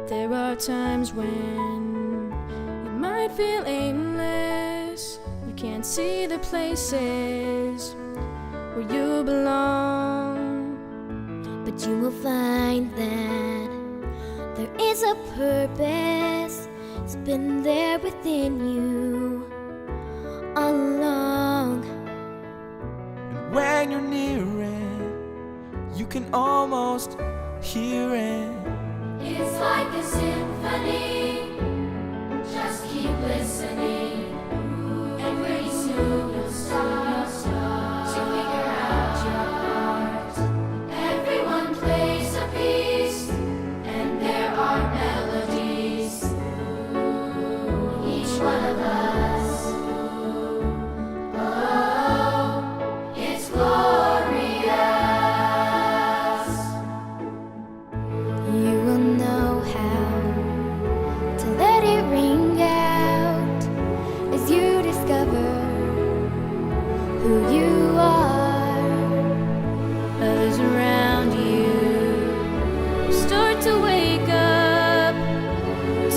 There are times when you might feel aimless. You can't see the places where you belong, but you will find that there is a purpose. It's been there within you all along. And when you're near it, you can almost hear it. It's like a symphony. Just keep listening, and pretty soon you'll start to figure out your part. Everyone plays a piece, and there are melodies. Each one of us. Oh, it's glorious. You will know how to let it ring out as you discover who you are. others around you will start to wake up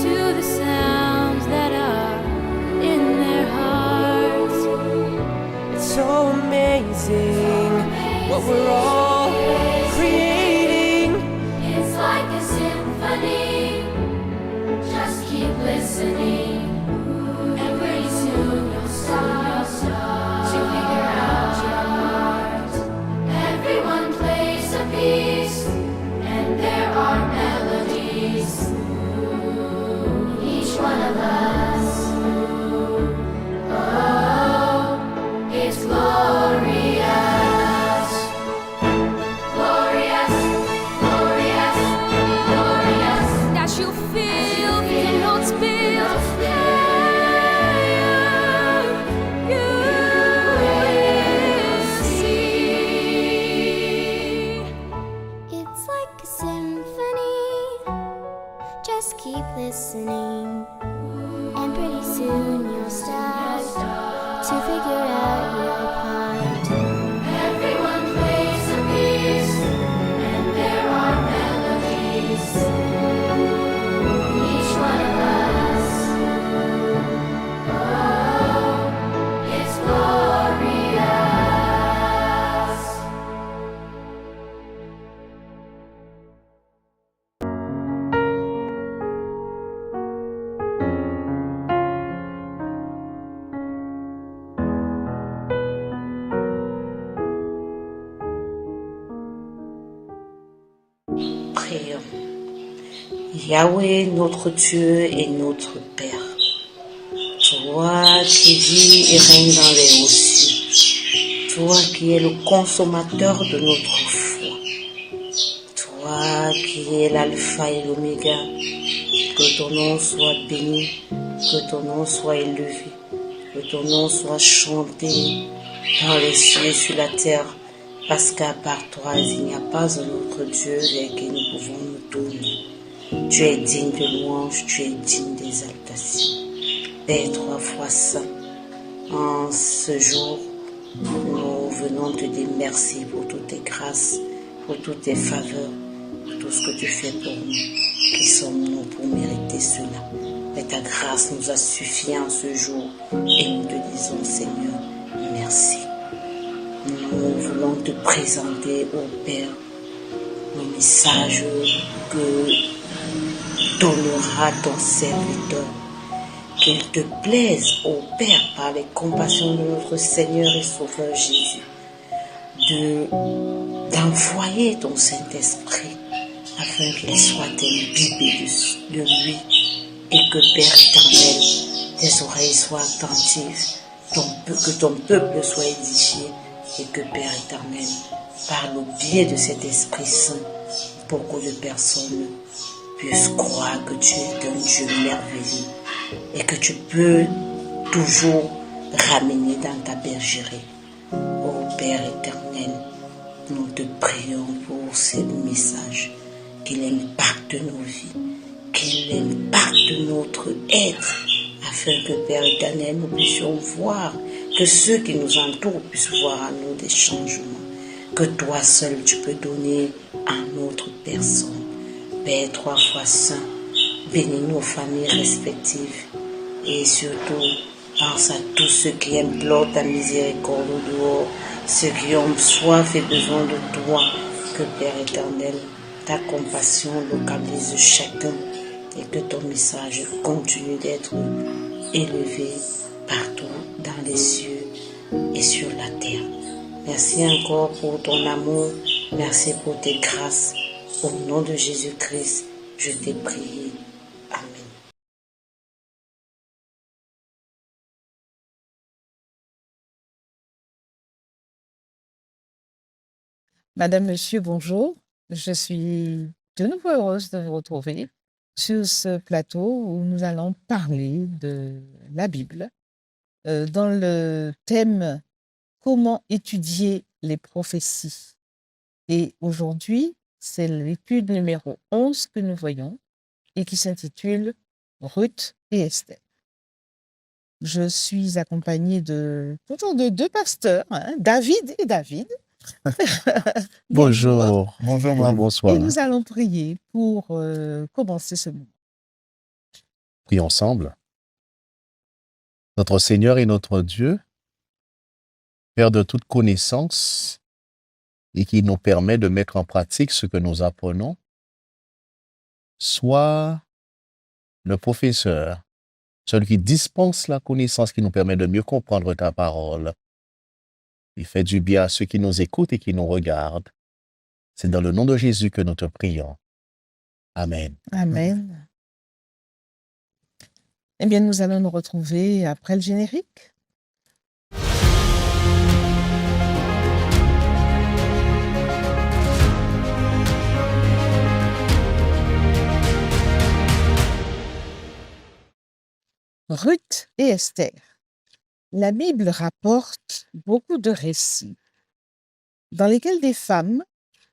to the sounds that are in their hearts. It's so amazing what we're all creating. It's like a symphony. Just keep listening, and pretty soon you'll start to figure out your part. Everyone plays a piece, and there are melodies. Each one of us. Oh, it's glorious. Glorious, glorious, glorious. That you feel cannot spill. You will see. It's like a symphony. Just keep listening, and pretty soon you'll start to figure out your part. Everyone plays a piece, and there are melodies. Each one of us. Oh, it's glorious. Prions. Yahweh, notre Dieu et notre Père, toi qui vis et règnes dans les hauts cieux, toi qui es le consommateur de notre foi, toi qui es l'alpha et l'oméga, que ton nom soit béni, que ton nom soit élevé, que ton nom soit chanté dans les cieux et sur la terre, parce qu'à part toi, il n'y a pas un autre Dieu vers qui nous pouvons nous tourner. Tu es digne de louange, tu es digne d'exaltation. Père 3 fois saint, en ce jour, nous venons te dire merci pour toutes tes grâces, pour toutes tes faveurs, pour tout ce que tu fais pour nous. Qui sommes-nous pour mériter cela? Mais ta grâce nous a suffi en ce jour et nous te disons, Seigneur, merci. Nous voulons te présenter, ô Père, le message que donnera ton serviteur. Qu'il te plaise, ô Père, par les compassions de notre Seigneur et Sauveur Jésus, d'envoyer ton Saint-Esprit afin qu'il soit imbibé de lui et que, Père éternel, tes oreilles soient attentives, que ton peuple soit édifié et que, Père éternel, par le biais de cet Esprit Saint, beaucoup de personnes puissent croire que tu es un Dieu merveilleux et que tu peux toujours ramener dans ta bergerie. Ô Père éternel, nous te prions pour ce message, qu'il impacte nos vies, qu'il impacte notre être, afin que, Père éternel, nous puissions voir, que ceux qui nous entourent puissent voir en nous des changements, que toi seul tu peux donner à notre personne. Père trois fois saint, bénis nos familles respectives et surtout pense à tous ceux qui implorent ta miséricorde au dehors, ceux qui ont soif et besoin de toi, que Père éternel, ta compassion localise chacun et que ton message continue d'être élevé partout dans les cieux et sur la terre. Merci encore pour ton amour, merci pour tes grâces. Au nom de Jésus-Christ, je t'ai prié. Amen. Madame, Monsieur, bonjour. Je suis de nouveau heureuse de vous retrouver sur ce plateau où nous allons parler de la Bible dans le thème comment étudier les prophéties. Et aujourd'hui, c'est l'étude numéro 11 que nous voyons et qui s'intitule Ruth et Esther. Je suis accompagnée toujours de deux pasteurs, David et David. Bonjour. Bonjour, Et bonsoir. nous allons prier pour commencer ce moment. Prions ensemble. Notre Seigneur et notre Dieu, Père de toute connaissance et qui nous permet de mettre en pratique ce que nous apprenons, sois le professeur, celui qui dispense la connaissance qui nous permet de mieux comprendre ta parole. Il fait du bien à ceux qui nous écoutent et qui nous regardent. C'est dans le nom de Jésus que nous te prions. Amen. Amen. Eh bien, nous allons nous retrouver après le générique. Ruth et Esther. La Bible rapporte beaucoup de récits dans lesquels des femmes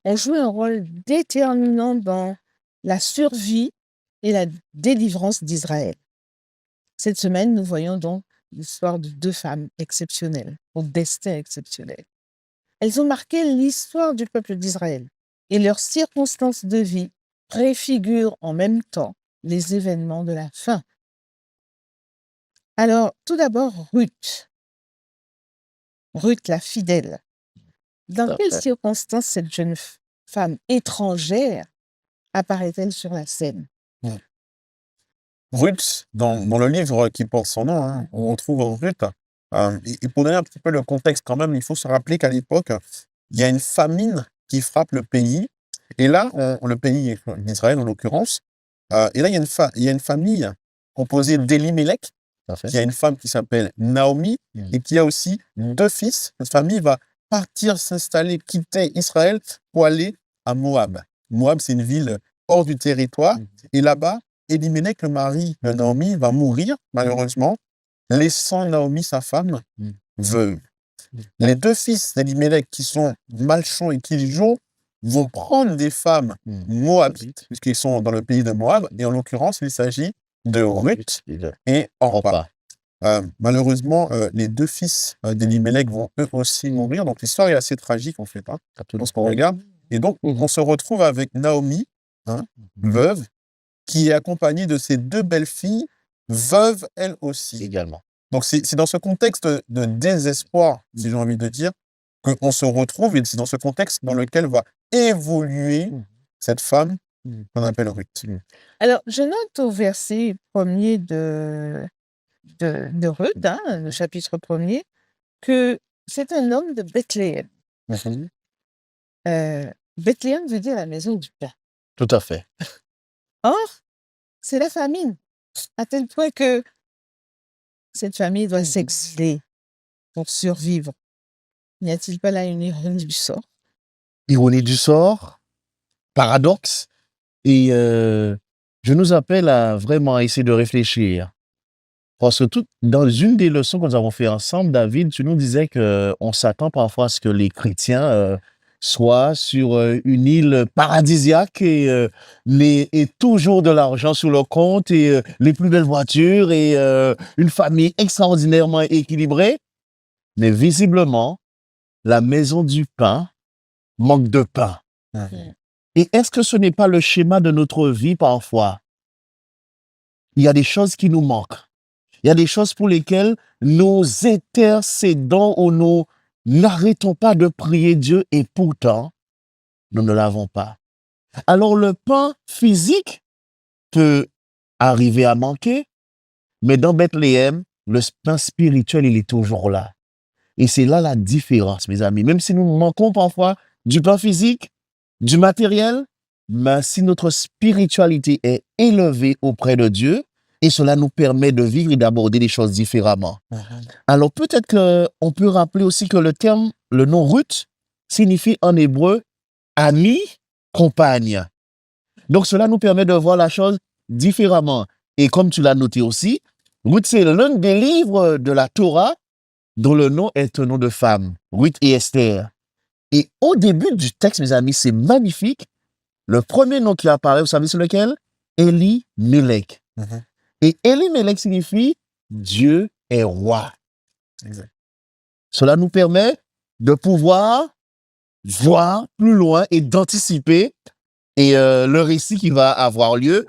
ont joué un rôle déterminant dans la survie et la délivrance d'Israël. Cette semaine, nous voyons donc l'histoire de deux femmes exceptionnelles, au destin exceptionnel. Elles ont marqué l'histoire du peuple d'Israël et leurs circonstances de vie préfigurent en même temps les événements de la fin. Alors, tout d'abord, Ruth. Ruth la fidèle. Dans quelles circonstances cette jeune femme étrangère apparaît-elle sur la scène? Ruth, dans le livre qui porte son nom, on retrouve Ruth. Et pour donner un petit peu le contexte quand même, il faut se rappeler qu'à l'époque, il y a une famine qui frappe le pays. Et là, le pays d'Israël en l'occurrence, et là, il y a une famille composée d'Elimelech, qui a une femme qui s'appelle Naomi, et qui a aussi deux fils. Cette famille va partir s'installer, quitter Israël pour aller à Moab. Moab, c'est une ville hors du territoire. Et là-bas, Elimelech, le mari de Naomi, va mourir, malheureusement, laissant Naomi, sa femme, veuve. Les deux fils d'Elimelech, qui sont Malchon et Kilijo, vont prendre des femmes moabites, puisqu'ils sont dans le pays de Moab, et en l'occurrence, il s'agit de Ruth et Orpa. Malheureusement, les deux fils d'Elimelech vont eux aussi mourir, donc l'histoire est assez tragique en fait, lorsqu'on regarde. Et donc, on se retrouve avec Naomi, veuve, qui est accompagnée de ses deux belles-filles, veuves elles aussi. Également. Donc, c'est dans ce contexte de désespoir, si j'ai envie de dire, qu'on se retrouve, et c'est dans ce contexte dans lequel va évoluer cette femme Mm. qu'on appelle Ruth. Alors, je note au verset 1er de Ruth, hein, le chapitre 1er, que c'est un homme de Bethléem. Mhm. Bethléem veut dire la maison du pain. Tout à fait. Or, c'est la famine, à tel point que cette famille doit s'exiler pour survivre. N'y a-t-il pas là une ironie du sort? Ironie du sort, paradoxe, et je nous appelle à vraiment essayer de réfléchir. Parce que dans une des leçons que nous avons fait ensemble, David, tu nous disais qu'on s'attend parfois à ce que les chrétiens soient sur une île paradisiaque et toujours de l'argent sur leur compte et les plus belles voitures et une famille extraordinairement équilibrée. Mais visiblement, la maison du pain manque de pain. Mhm. Et est-ce que ce n'est pas le schéma de notre vie parfois? Il y a des choses qui nous manquent. Il y a des choses pour lesquelles nous intercédons ou nous n'arrêtons pas de prier Dieu et pourtant, nous ne l'avons pas. Alors le pain physique peut arriver à manquer, mais dans Bethléem, le pain spirituel, il est toujours là. Et c'est là la différence, mes amis. Même si nous manquons parfois du pain physique, du matériel, mais si notre spiritualité est élevée auprès de Dieu, et cela nous permet de vivre et d'aborder les choses différemment. Mhm. Alors peut-être qu'on peut rappeler aussi que le nom Ruth signifie en hébreu ami, compagne. Donc cela nous permet de voir la chose différemment. Et comme tu l'as noté aussi, Ruth c'est l'un des livres de la Torah dont le nom est un nom de femme, Ruth et Esther. Et au début du texte, mes amis, c'est magnifique. Le premier nom qui apparaît, vous savez c'est lequel? Elimelech. Mhm. Et Elimelech signifie Dieu est roi. Exact. Cela nous permet de pouvoir voir plus loin et d'anticiper le récit qui va avoir lieu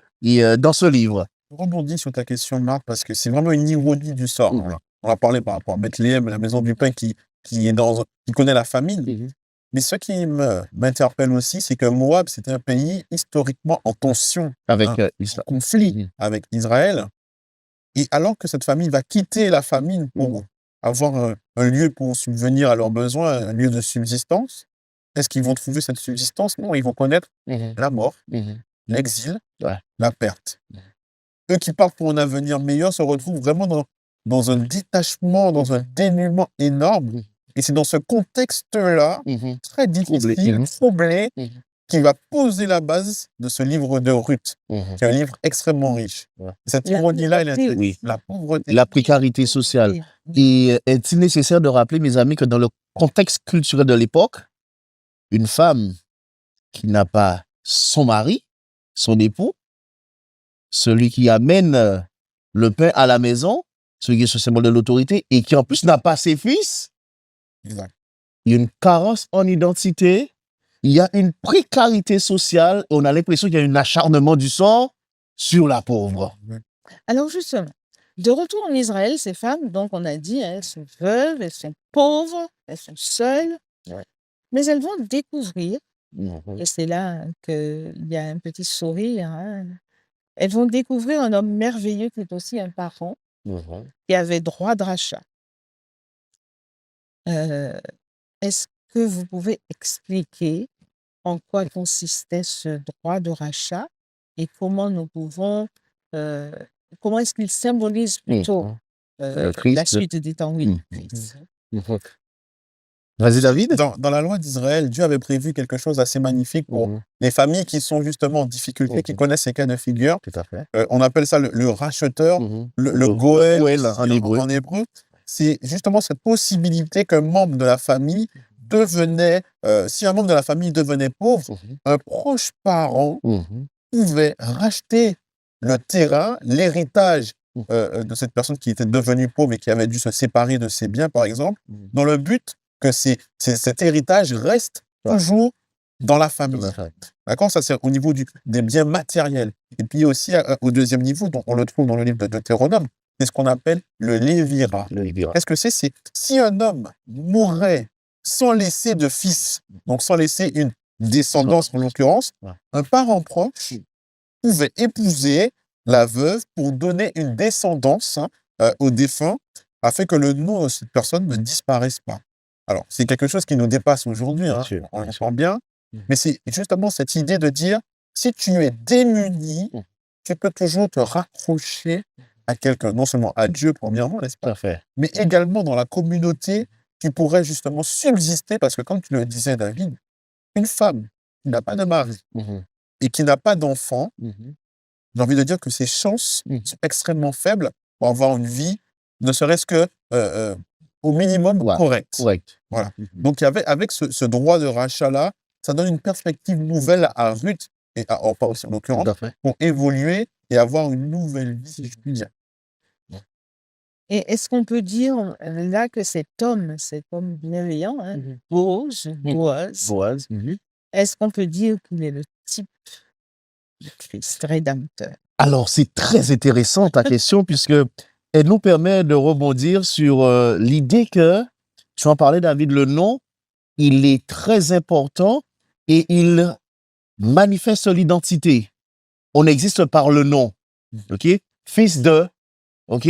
dans ce livre. Je rebondis sur ta question, Marc, parce que c'est vraiment une ironie du sort. Mhm. On a parlé par rapport à Bethléem, la maison du pain qui connaît la famine. Mais ce qui m'interpelle aussi, c'est que Moab, c'était un pays historiquement en tension, Avec en Israël. conflit Mhm. avec Israël. Et alors que cette famille va quitter la famine pour avoir un lieu pour subvenir à leurs besoins, un lieu de subsistance, est-ce qu'ils vont trouver cette subsistance? Non, ils vont connaître la mort, l'exil, Ouais. la perte. Eux qui partent pour un avenir meilleur se retrouvent vraiment dans un détachement, dans un dénuement énorme. Et c'est dans ce contexte-là, très difficile, troublé, qui va poser la base de ce livre de Ruth, qui est un livre extrêmement riche. Ouais. Cette ironie-là, elle est Oui. la pauvreté. La précarité sociale. Et est-il nécessaire de rappeler, mes amis, que dans le contexte culturel de l'époque, une femme qui n'a pas son mari, son époux, celui qui amène le pain à la maison, celui qui est ce symbole de l'autorité, et qui en plus n'a pas ses fils, Exact. il y a une carence en identité, il y a une précarité sociale, et on a l'impression qu'il y a un acharnement du sort sur la pauvre. Alors justement, de retour en Israël, ces femmes, donc on a dit, elles sont veuves, elles sont pauvres, elles sont seules, Ouais. mais elles vont découvrir, et c'est là qu'il y a un petit sourire, hein, elles vont découvrir un homme merveilleux qui est aussi un parent, qui avait droit de rachat. Est-ce que vous pouvez expliquer en quoi consistait ce droit de rachat et comment nous pouvons, comment est-ce qu'il symbolise plutôt Christ. la suite des temps? Oui. Vas-y, David. Dans la loi d'Israël, Dieu avait prévu quelque chose d'assez magnifique pour les familles qui sont justement en difficulté, qui connaissent ces cas de figure. Tout à fait. On appelle ça le racheteur, le Goël Goël en hébreu. en hébreu. C'est justement cette possibilité qu'un membre de la famille devenait, si un membre de la famille devenait pauvre, un proche parent pouvait racheter le terrain, l'héritage de cette personne qui était devenue pauvre et qui avait dû se séparer de ses biens, par exemple, dans le but que cet héritage reste toujours dans la famille. D'accord? Ça, c'est au niveau des biens matériels. Et puis aussi, au deuxième niveau, dont on le trouve dans le livre de Deutéronome, c'est ce qu'on appelle le lévira. Qu'est-ce que c'est? C'est si un homme mourrait sans laisser de fils, donc sans laisser une descendance en l'occurrence, Ouais. un parent proche pouvait épouser la veuve pour donner une descendance au défunt afin que le nom de cette personne ne disparaisse pas. Alors, c'est quelque chose qui nous dépasse aujourd'hui, Bien hein, sûr, on bien sûr. l'entend bien, Mhm. mais c'est justement cette idée de dire, si tu es démuni, Mhm. tu peux toujours te raccrocher à quelqu'un, non seulement à Dieu premièrement, n'est-ce Tout pas, à fait. mais également dans la communauté qui pourrait justement subsister, parce que comme tu le disais, David, une femme qui n'a pas de mari Mhm. et qui n'a pas d'enfant, Mhm. j'ai envie de dire que ses chances Mhm. sont extrêmement faibles pour avoir une vie, ne serait-ce que au minimum Ouais, correcte. correct. Voilà. Mhm. Donc, avec ce droit de rachat-là, ça donne une perspective nouvelle à Ruth, et à Orpah aussi en Tout l'occurrence, à fait. pour évoluer et avoir une nouvelle vie, si je puis dire. Et est-ce qu'on peut dire là que cet homme bienveillant, hein, Mhm. Boaz, Boaz. Mhm. est-ce qu'on peut dire qu'il est le type de Christ rédempteur? Alors, c'est très intéressant ta question puisque elle nous permet de rebondir sur l'idée que, tu en parlais David, le nom, il est très important et il manifeste l'identité. On existe par le nom, ok? Fils de, ok?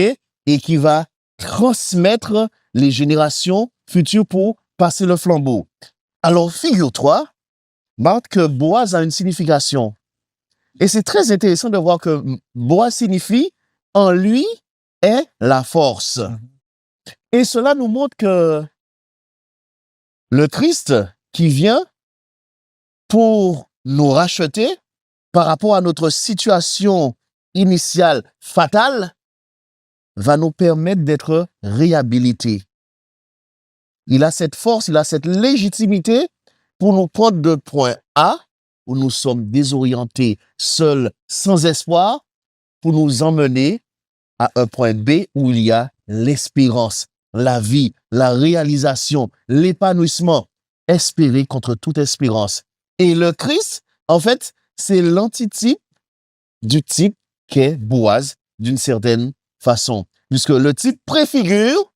Et qui va transmettre les générations futures pour passer le flambeau. Alors, figure-toi, Marthe, que Boaz a une signification. Et c'est très intéressant de voir que Boaz signifie en lui est la force. Et cela nous montre que le Christ qui vient pour nous racheter par rapport à notre situation initiale fatale va nous permettre d'être réhabilités. Il a cette force, il a cette légitimité pour nous prendre de point A, où nous sommes désorientés, seuls, sans espoir, pour nous emmener à un point B où il y a l'espérance, la vie, la réalisation, l'épanouissement, espérer contre toute espérance. Et le Christ, en fait, c'est l'antitype du type qu'est Boaz d'une certaine façon, puisque le type préfigure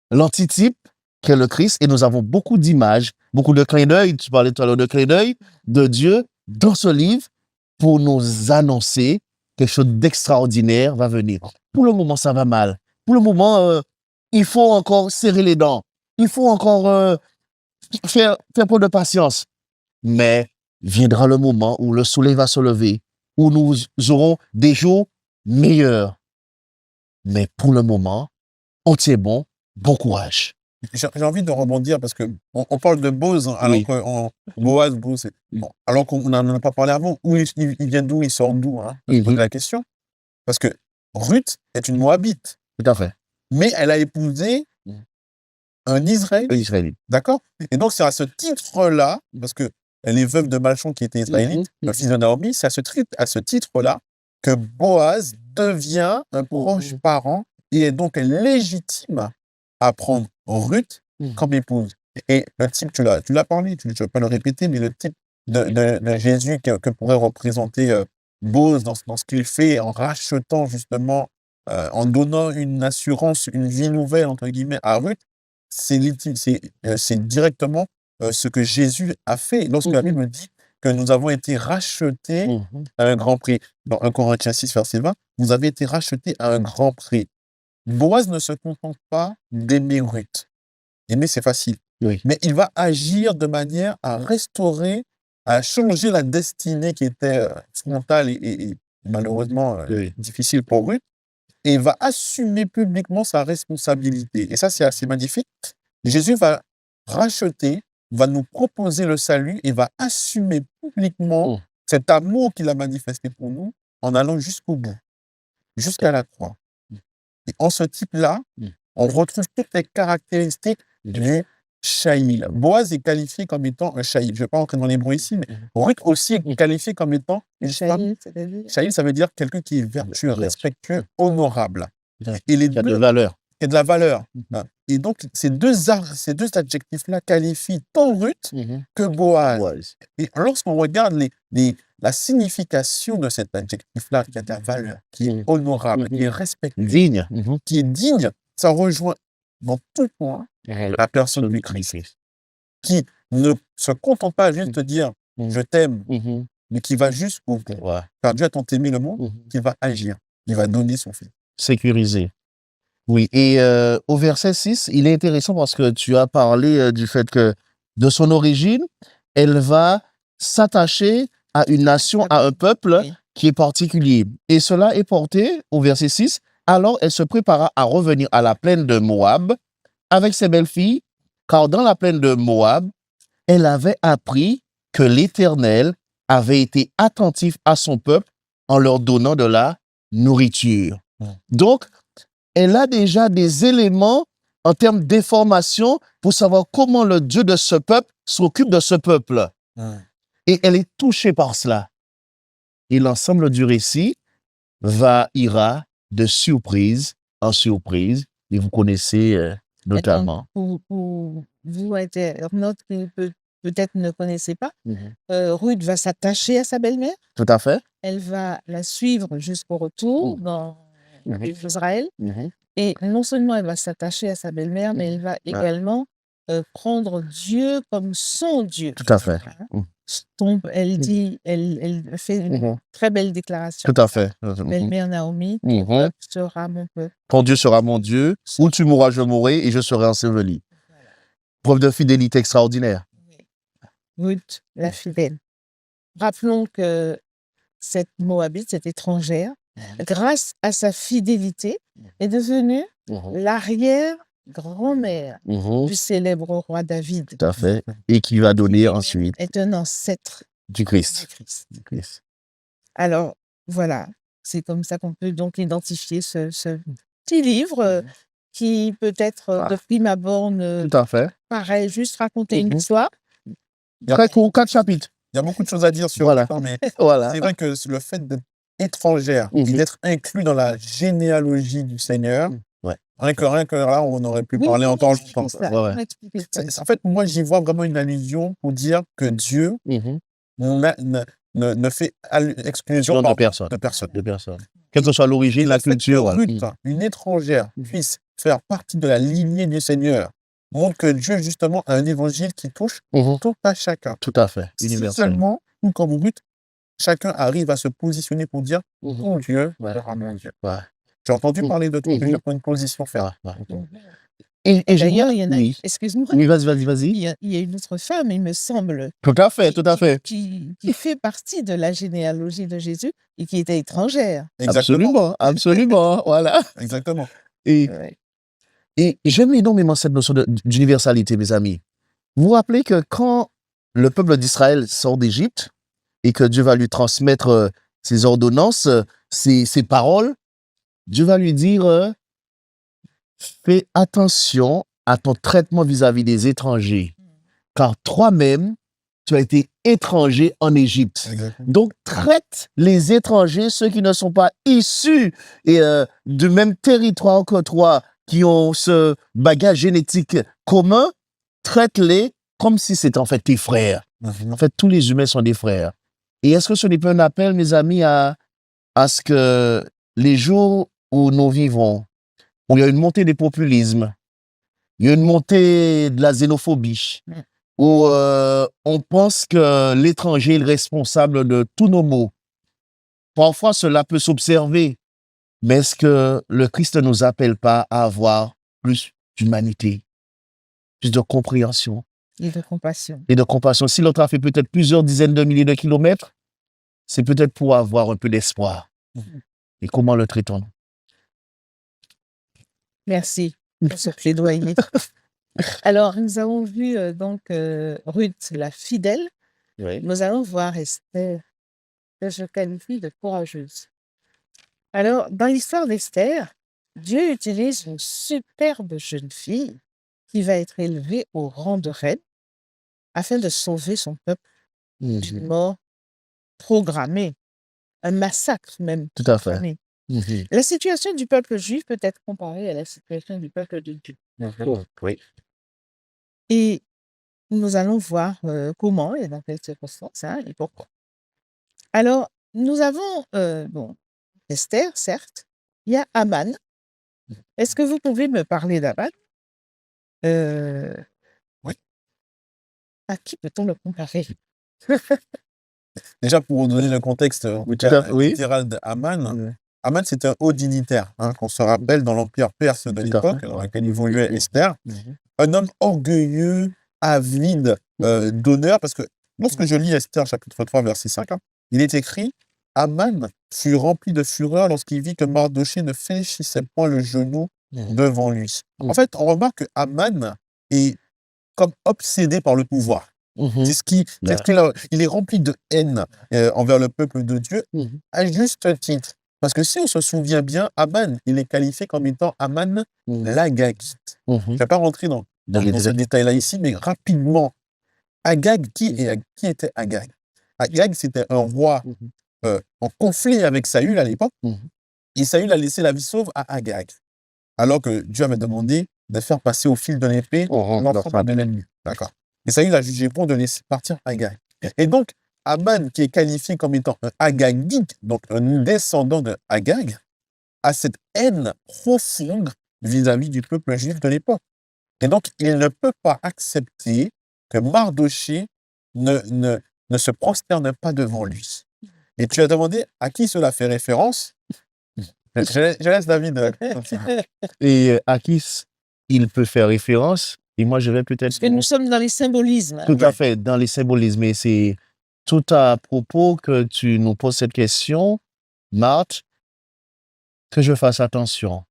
l'antitype qu'est le Christ, et nous avons beaucoup d'images, beaucoup de clins d'œil, tu parlais tout à l'heure de clins d'œil, de Dieu dans ce livre pour nous annoncer quelque chose d'extraordinaire va venir. Pour le moment, ça va mal. Pour le moment, il faut encore serrer les dents. Il faut encore faire preuve de patience. Mais viendra le moment où le soleil va se lever, où nous aurons des jours meilleurs. Mais pour le moment, on tient bon, bon courage. J'ai envie de rebondir parce que on parle de Boaz, hein, alors Oui. que Boaz, c'est bon, alors qu'on n'en a pas parlé avant. Où il vient d'où, il sort d'où, hein? Je pose la question. Parce que Ruth est une Moabite, Tout à fait. mais elle a épousé un Israélite. Israélite. D'accord? Et donc, c'est à ce titre-là, parce que elle est veuve de Malchon qui était israélite, le fils de Naomi, c'est à ce titre-là que Boaz devient un proche parent et est donc légitime à prendre Ruth comme épouse. Et le type, tu l'as parlé, je ne vais pas le répéter, mais le type de Jésus que pourrait représenter Boaz dans ce qu'il fait en rachetant justement, en donnant une assurance, une vie nouvelle, entre guillemets, à Ruth, c'est directement ce que Jésus a fait. Lorsque la Bible dit que nous avons été rachetés à un grand prix, dans 1 Corinthiens 6, verset 20, vous avez été rachetés à un grand prix. Boaz ne se contente pas d'aimer Ruth. Aimer, c'est facile. Oui. Mais il va agir de manière à restaurer, à changer la destinée qui était frontale et malheureusement difficile pour Ruth. Et il va assumer publiquement sa responsabilité. Et ça, c'est assez magnifique. Jésus va racheter, va nous proposer le salut et va assumer publiquement cet amour qu'il a manifesté pour nous en allant jusqu'au bout, jusqu'à la croix. Et en ce type-là, on retrouve toutes les caractéristiques du Shaïl. Boaz est qualifié comme étant un Shaïl. Je ne vais pas entrer dans l'hébreu ici, mais Ruth aussi est qualifiée comme étant une femme. Shaïl, ça veut dire quelqu'un qui est vertueux, respectueux, honorable. Et les Il y a deux, de valeur. et de la valeur. Et donc, ces deux adjectifs-là qualifient tant Ruth que Boaz. Et lorsqu'on regarde la signification de cet adjectif-là, qui a de la valeur, qui est honorable, qui est respectueux, Digne. qui est digne, ça rejoint dans tout point la personne du Christ, qui ne se contente pas juste de dire Mhm. je t'aime, Mhm. mais qui va jusqu'au bout. Ouais. Car Dieu a tant aimé le monde Mhm. qu'il va agir. Il va donner son fils. Sécurisé. Oui, et au verset 6, il est intéressant parce que tu as parlé du fait que de son origine, elle va s'attacher à une nation, à un peuple Oui. qui est particulier. Et cela est porté au verset 6. Alors elle se prépara à revenir à la plaine de Moab avec ses belles-filles, car dans la plaine de Moab, elle avait appris que l'Éternel avait été attentif à son peuple en leur donnant de la nourriture. Donc, elle a déjà des éléments en termes d'information pour savoir comment le Dieu de ce peuple s'occupe de ce peuple. Et elle est touchée par cela. Et l'ensemble du récit ira de surprise en surprise. Et vous connaissez notamment. Pour vous, internautes qui peut-être ne connaissez pas, Mhm. Ruth va s'attacher à sa belle-mère. Tout à fait. Elle va la suivre jusqu'au retour dans Israël. Mhm. Et non seulement elle va s'attacher à sa belle-mère, mais elle va également prendre Dieu comme son Dieu. Tout à fait. Hein. Elle dit, elle fait une Mhm. très belle déclaration. Tout à fait. Belle-mère Naomi, ton Mhm. peuple sera mon peuple. Ton Dieu sera mon Dieu, où tu mourras, je mourrai, et je serai enseveli. Preuve de fidélité extraordinaire. Ruth, la fidèle. Rappelons que cette Moabite, cette étrangère, grâce à sa fidélité, est devenue l'arrière-grand-mère du célèbre roi David. Tout à fait. Et qui va donner ensuite Est un ancêtre du du Christ. Christ. Du Christ. Alors, voilà, c'est comme ça qu'on peut donc identifier ce petit livre qui peut-être de prime abord ne Tout à fait. paraît juste raconter une histoire. Très court, 4 chapitres. Il y a beaucoup de choses à dire sur Voilà. ça, mais Voilà. c'est vrai que le fait d'être étrangère et d'être inclus dans la généalogie du Seigneur, Ouais. rien que là, on aurait pu Oui, parler oui, encore expliquez longtemps. ça, Ouais, ouais. expliquez ça. En fait, moi, j'y vois vraiment une allusion pour dire que Dieu ne fait exclusion Genre de personnes. de personne. De personnes. Quelle que soit l'origine, la Le fait que culture. voilà. Ruth, une étrangère, puisse faire partie de la lignée du Seigneur montre que Dieu, justement, a un évangile qui touche Mhm. tout à chacun. Tout à fait. Si Universel. seulement, nous, comme Ruth, chacun arrive à se positionner pour dire Mhm. ton Dieu Ouais. sera mon Dieu. Ouais. J'ai entendu parler de ton Mhm. Dieu pour une position ferme. Ouais, ouais. Et je D'ailleurs, vois- il y en a, Oui. excuse-moi, Oui, vas-y. il y a une autre femme, il me semble, Tout à fait, tout à fait. qui fait partie de la généalogie de Jésus et qui était étrangère. Exactement. Absolument. Voilà. Exactement. Et Ouais. j'aime énormément cette notion d'universalité, mes amis. Vous vous rappelez que quand le peuple d'Israël sort d'Égypte et que Dieu va lui transmettre ses ordonnances, ses paroles, Dieu va lui dire fais attention à ton traitement vis-à-vis des étrangers, car toi-même, tu as été étranger en Égypte. Exactement. Donc, traite les étrangers, ceux qui ne sont pas issus du même territoire que toi, qui ont ce bagage génétique commun, traite-les comme si c'était en fait tes frères. En fait, tous les humains sont des frères. Et est-ce que ce n'est pas un appel, mes amis, à ce que les jours où nous vivons, où il y a une montée des populismes, il y a une montée de la xénophobie, où on pense que l'étranger est le responsable de tous nos maux. Parfois, cela peut s'observer, mais est-ce que le Christ ne nous appelle pas à avoir plus d'humanité, plus de compréhension Et de compassion. et de compassion? Si l'autre a fait peut-être plusieurs dizaines de milliers de kilomètres, c'est peut-être pour avoir un peu d'espoir. Et comment le traitons-nous? Merci pour ce plaidoyer. Alors, nous avons vu donc Ruth, la fidèle. Oui. Nous allons voir Esther, que je qualifie de courageuse. Alors, dans l'histoire d'Esther, Dieu utilise une superbe jeune fille qui va être élevée au rang de reine afin de sauver son peuple d'une mort programmée, un massacre même. Tout à fait. programmé. La situation du peuple juif peut être comparée à la situation du peuple de Dieu. Oui. Et nous allons voir comment et dans quelles circonstances et pourquoi. Alors, nous avons bon, Esther, certes. Il y a Aman. Est-ce que vous pouvez me parler d'Aman? Oui. à qui peut-on le comparer? Déjà, pour vous donner le contexte Oui, tout à fait, oui. littéral d'Aman, Oui. Aman, c'était un haut dignitaire, hein, qu'on se rappelle dans l'Empire perse de Tout à l'époque, fait. dans lequel évoluait Esther. Mhm. Un homme orgueilleux, avide d'honneur, parce que lorsque je lis Esther, chapitre 3, verset 5, hein, il est écrit « Aman fut rempli de fureur lorsqu'il vit que Mardochée ne fléchissait point le genou Mhm. devant lui. » En Mhm. fait, on remarque que Aman est comme obsédé par le pouvoir. Mhm. Il est rempli de haine envers le peuple de Dieu, Mhm. à juste titre. Parce que si on se souvient bien, Aman, il est qualifié comme étant Aman Mhm. l'Agagite. Je Mhm. ne vais pas rentrer dans les ce détail-là ici, mais rapidement, Agag, qui était Agag? Agag, c'était un roi Mhm. en conflit avec Saül à l'époque, Mhm. et Saül a laissé la vie sauve à Agag, alors que Dieu avait demandé de faire passer au fil de l'épée Mhm. l'enfant de l'ennemi. D'accord. Et Saül a jugé bon de laisser partir Agag. Et donc, Aman, qui est qualifié comme étant un Agagite, donc un descendant de Agag, a cette haine profonde vis-à-vis du peuple juif de l'époque. Et donc, il ne peut pas accepter que Mardochée ne se prosterne pas devant lui. Et tu as demandé à qui cela fait référence. Je laisse David continuer. Et à qui il peut faire référence? Et moi, je vais peut-être... Parce que nous sommes dans les symbolismes. hein. Tout à fait, dans les symbolismes. Et c'est tout à propos que tu nous poses cette question, Marthe, que je fasse attention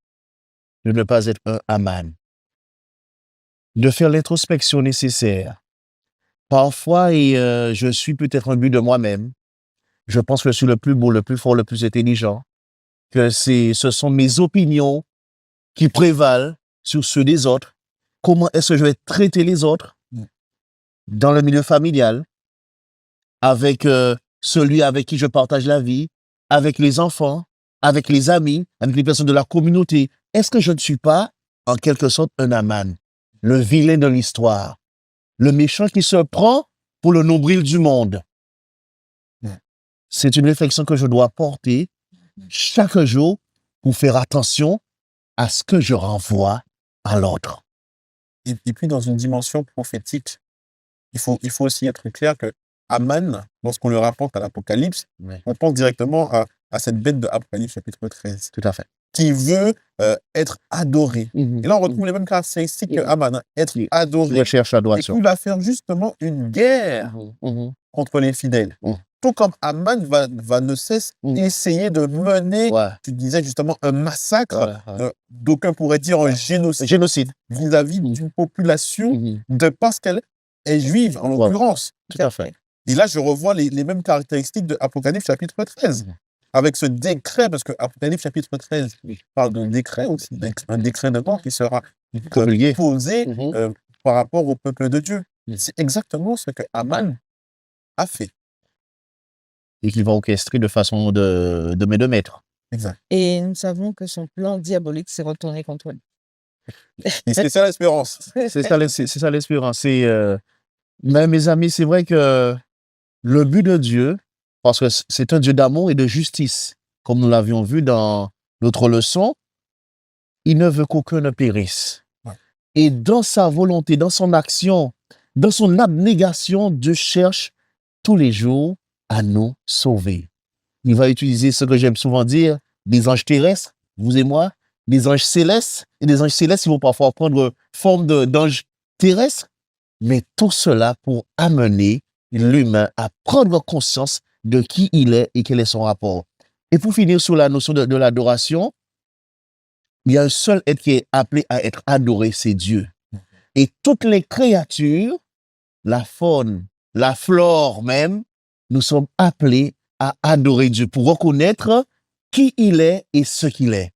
de ne pas être un Aman, de faire l'introspection nécessaire. Parfois, je suis peut-être un but de moi-même. Je pense que je suis le plus beau, le plus fort, le plus intelligent, que ce sont mes opinions qui prévalent sur ceux des autres. Comment est-ce que je vais traiter les autres dans le milieu familial, avec celui avec qui je partage la vie, avec les enfants, avec les amis, avec les personnes de la communauté? Est-ce que je ne suis pas, en quelque sorte, un Aman, le vilain de l'histoire, le méchant qui se prend pour le nombril du monde? C'est une réflexion que je dois porter chaque jour pour faire attention à ce que je renvoie à l'autre. Et puis, dans une dimension prophétique, il faut aussi être clair que Aman, lorsqu'on le rapporte à l'Apocalypse, Ouais. on pense directement à cette bête de Apocalypse chapitre 13, Tout à fait. qui veut être adoré. Mhm. Et là, on retrouve les mêmes caractéristiques que Aman, hein, être Oui. adoré. Recherche Et l'adoration. qu'il va faire justement une guerre contre les fidèles. Mhm. Tout comme Aman va ne cesse Mhm. essayer de mener, Ouais. tu disais justement, un massacre, Ouais. d'aucauns pourraient dire un génocide Génocide. vis-à-vis Mhm. d'une population Mhm. de parce qu'elle est juive, en Ouais. l'occurrence. Tout à fait. Et là, je revois les mêmes caractéristiques de Apocalypse chapitre 13. Mhm. Avec ce décret, parce que Apocalypse chapitre 13 parle d'un décret aussi, un décret de mort qui sera Promulgué. posé Mhm. par rapport au peuple de Dieu. Mhm. C'est exactement ce que Aman a fait. Et qu'il va orchestrer de façon de main de maître. Exact. Et nous savons que son plan diabolique s'est retourné contre lui. Et c'est ça l'espérance. C'est ça l'espérance. Mais mes amis, c'est vrai que le but de Dieu, parce que c'est un Dieu d'amour et de justice, comme nous l'avions vu dans notre leçon, il ne veut qu'aucun ne périsse. Ouais. Et dans sa volonté, dans son action, dans son abnégation, Dieu cherche tous les jours à nous sauver. Il va utiliser ce que j'aime souvent dire, des anges terrestres, vous et moi, des anges célestes, et des anges célestes qui vont parfois prendre forme d'anges terrestres, mais tout cela pour amener l'humain à prendre conscience de qui il est et quel est son rapport. Et pour finir sur la notion de l'adoration, il y a un seul être qui est appelé à être adoré, c'est Dieu. Et toutes les créatures, la faune, la flore même, nous sommes appelés à adorer Dieu pour reconnaître qui il est et ce qu'il est.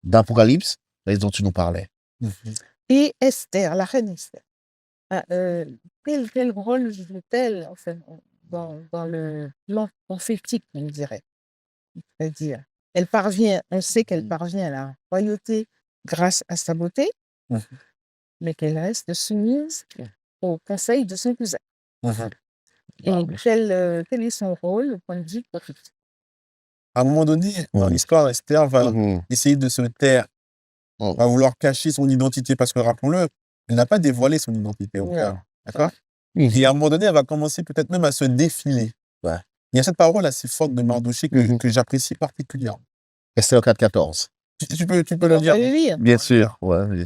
D'Apocalypse, c'est dont tu nous parlais. Et Esther, la reine Esther, quel rôle joue-t-elle enfin, dans le plan prophétique, on dirait? C'est-à-dire, elle parvient, on sait qu'elle parvient à la royauté grâce à sa beauté, mais qu'elle reste soumise au conseil de son cousin. Et quel est son rôle au point de vue prophétique? À un moment donné, dans l'histoire, Esther va Mhm. essayer de se taire, Oh. va vouloir cacher son identité, parce que rappelons-le, elle n'a pas dévoilé son identité au Non. cœur. D'accord? Et à un moment donné, elle va commencer peut-être même à se défiler. Ouais. Il y a cette parole assez forte de Mardochée que j'apprécie particulièrement. Esther 4,14. Tu peux le On va lire. le lire. Bien sûr, ouais. Oui.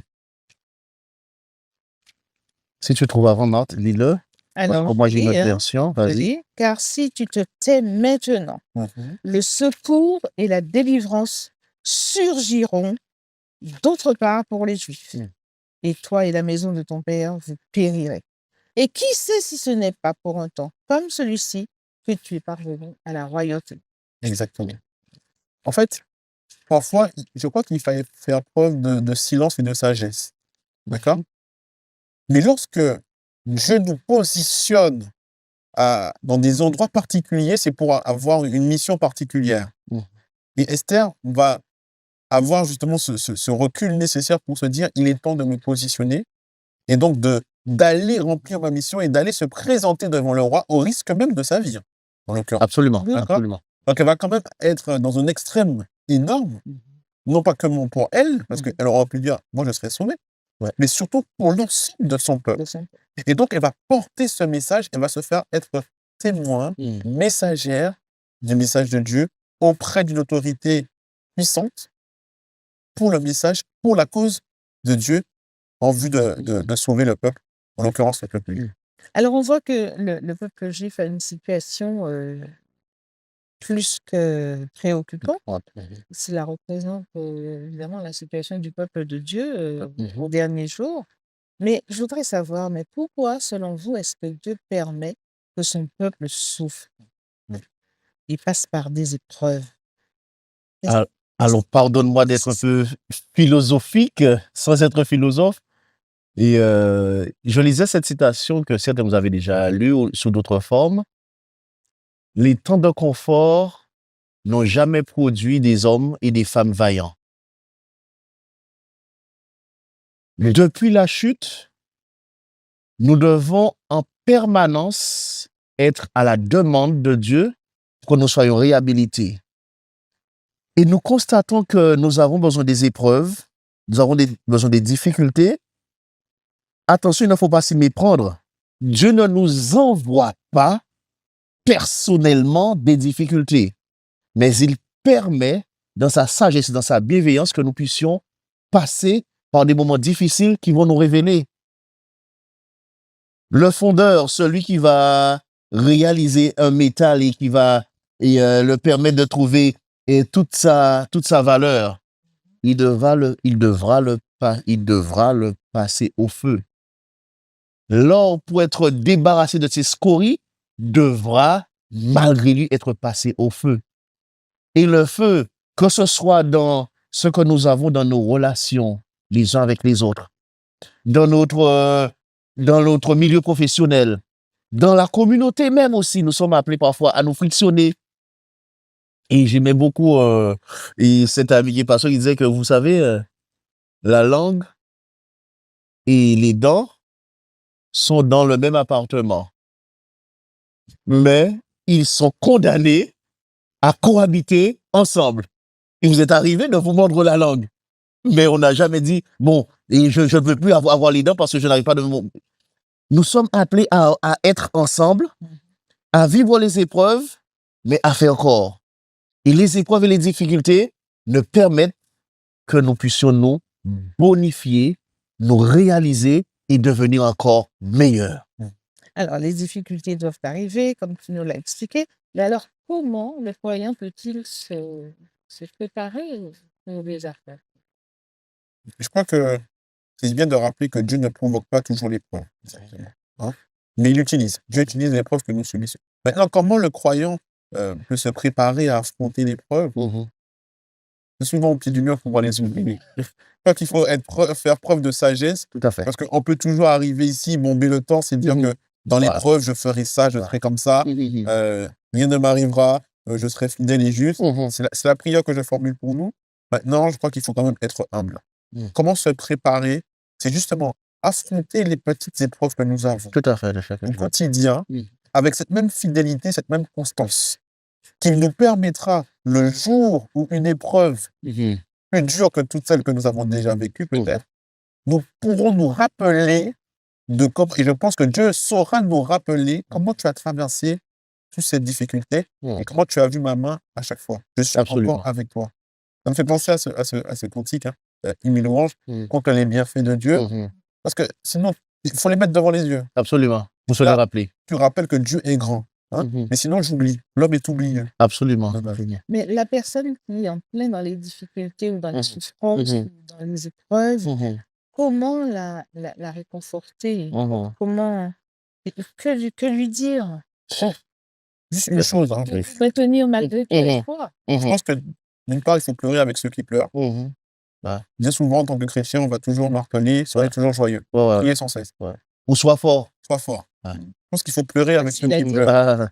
Si tu trouves avant, Marthe, lis-le. Alors, Moi, j'ai une autre lis, hein, version. je Vas-y. lis. Car si tu te tais maintenant, Mhm. le secours et la délivrance surgiront d'autre part pour les Juifs. Et toi et la maison de ton père, vous périrez. Et qui sait si ce n'est pas pour un temps comme celui-ci que tu es parvenu à la royauté. Exactement. En fait, parfois, je crois qu'il fallait faire preuve de silence et de sagesse. D'accord? Mais lorsque Dieu nous positionne dans des endroits particuliers, c'est pour avoir une mission particulière. Mhm. Et Esther va avoir justement ce recul nécessaire pour se dire, il est temps de me positionner et donc d'aller remplir ma mission et d'aller se présenter devant le roi au risque même de sa vie, en l'occurrence. Absolument, D'accord. absolument. Donc, elle va quand même être dans un extrême énorme, non pas que pour elle, parce qu'elle aurait pu dire, moi je serai sauvée, Ouais. mais surtout pour l'ensemble de son peuple. De son- Et donc, elle va porter ce message, elle va se faire être témoin, messagère du message de Dieu auprès d'une autorité puissante pour le message, pour la cause de Dieu en vue de sauver le peuple, en l'occurrence le peuple juif. Alors, on voit que le peuple juif a une situation plus que préoccupante. Cela représente évidemment la situation du peuple de Dieu aux derniers jours. Mais je voudrais savoir, mais pourquoi, selon vous, est-ce que Dieu permet que son peuple souffre? Il passe par des épreuves. Alors, pardonne-moi d'être un peu philosophique, sans être philosophe. Et je lisais cette citation que certains vous avez déjà lue sous d'autres formes. Les temps de confort n'ont jamais produit des hommes et des femmes vaillants. Depuis la chute, nous devons en permanence être à la demande de Dieu pour que nous soyons réhabilités. Et nous constatons que nous avons besoin des épreuves, nous avons besoin des difficultés. Attention, il ne faut pas s'y méprendre. Dieu ne nous envoie pas personnellement des difficultés, mais il permet, dans sa sagesse, dans sa bienveillance, que nous puissions passer par des moments difficiles qui vont nous révéler. Le fondeur, celui qui va réaliser un métal et qui va le permettre de trouver toute sa valeur, il devra le passer au feu. L'or, pour être débarrassé de ses scories, devra, malgré lui, être passé au feu. Et le feu, que ce soit dans ce que nous avons dans nos relations les uns avec les autres, dans notre milieu professionnel, dans la communauté même aussi, nous sommes appelés parfois à nous frictionner. Et j'aimais beaucoup et cet ami qui est pasteur qui disait que, vous savez, la langue et les dents sont dans le même appartement, mais ils sont condamnés à cohabiter ensemble. Il vous est arrivé de vous mordre la langue, mais on n'a jamais dit, bon, et je ne veux plus avoir les dents parce que je n'arrive pas de me... Nous sommes appelés à être ensemble, à vivre les épreuves, mais à faire corps. Et les épreuves et les difficultés ne permettent que nous puissions nous bonifier, nous réaliser et devenir encore meilleurs. Alors, les difficultés doivent arriver, comme tu nous l'as expliqué. Mais alors, comment le croyant peut-il se préparer pour les affaires? Je crois que c'est bien de rappeler que Dieu ne provoque pas toujours l'épreuve. Hein? Mais il utilise. Dieu utilise l'épreuve que nous subissons. Maintenant, comment le croyant peut se préparer à affronter l'épreuve? C'est souvent au pied du mur qu'on voit les oublier. Je crois qu'il faut faire preuve de sagesse. Tout à fait. Parce qu'on peut toujours arriver ici, bomber le temps, c'est dire que dans l'épreuve, je ferai ça, je serai comme ça, rien ne m'arrivera, je serai fidèle et juste. C'est la prière que je formule pour nous. Maintenant, je crois qu'il faut quand même être humble. Comment se préparer? C'est justement affronter les petites épreuves que nous avons Tout à fait, de chacun. au quotidien, avec cette même fidélité, cette même constance, qui nous permettra, le jour où une épreuve plus dure que toutes celles que nous avons déjà vécues, peut-être, nous pourrons nous rappeler et je pense que Dieu saura nous rappeler comment tu as traversé toutes ces difficultés Mhm. et comment tu as vu ma main à chaque fois. Je suis Absolument. encore avec toi. Ça me fait penser à ce cantique, hein, Hymne et louange, Mhm. contre les bienfaits de Dieu, Mhm. parce que sinon, il faut les mettre devant les yeux. Absolument. Pour se le Là, rappeler. tu rappelles que Dieu est grand, hein, Mhm. mais sinon, j'oublie. L'homme est oublié. Absolument. Dommage. Mais la personne qui est en plein dans les difficultés ou dans les Mhm. souffrances Mhm. ou dans les épreuves, Mhm. comment la réconforter? Mhm. Comment, que lui dire? Juste une chose, hein, Pour maintenir malgré tout Mhm. l'espoir. je Mhm. pense que d'une part, il faut pleurer avec ceux qui pleurent. Mhm. Bien souvent, en tant que chrétien, on va toujours marteler, soyez toujours joyeux. Ouais, ouais. Priez sans cesse. Ou sois fort. Sois fort. Ouais. Je pense qu'il faut pleurer avec ceux Il a qui dit. pleurent. Ah,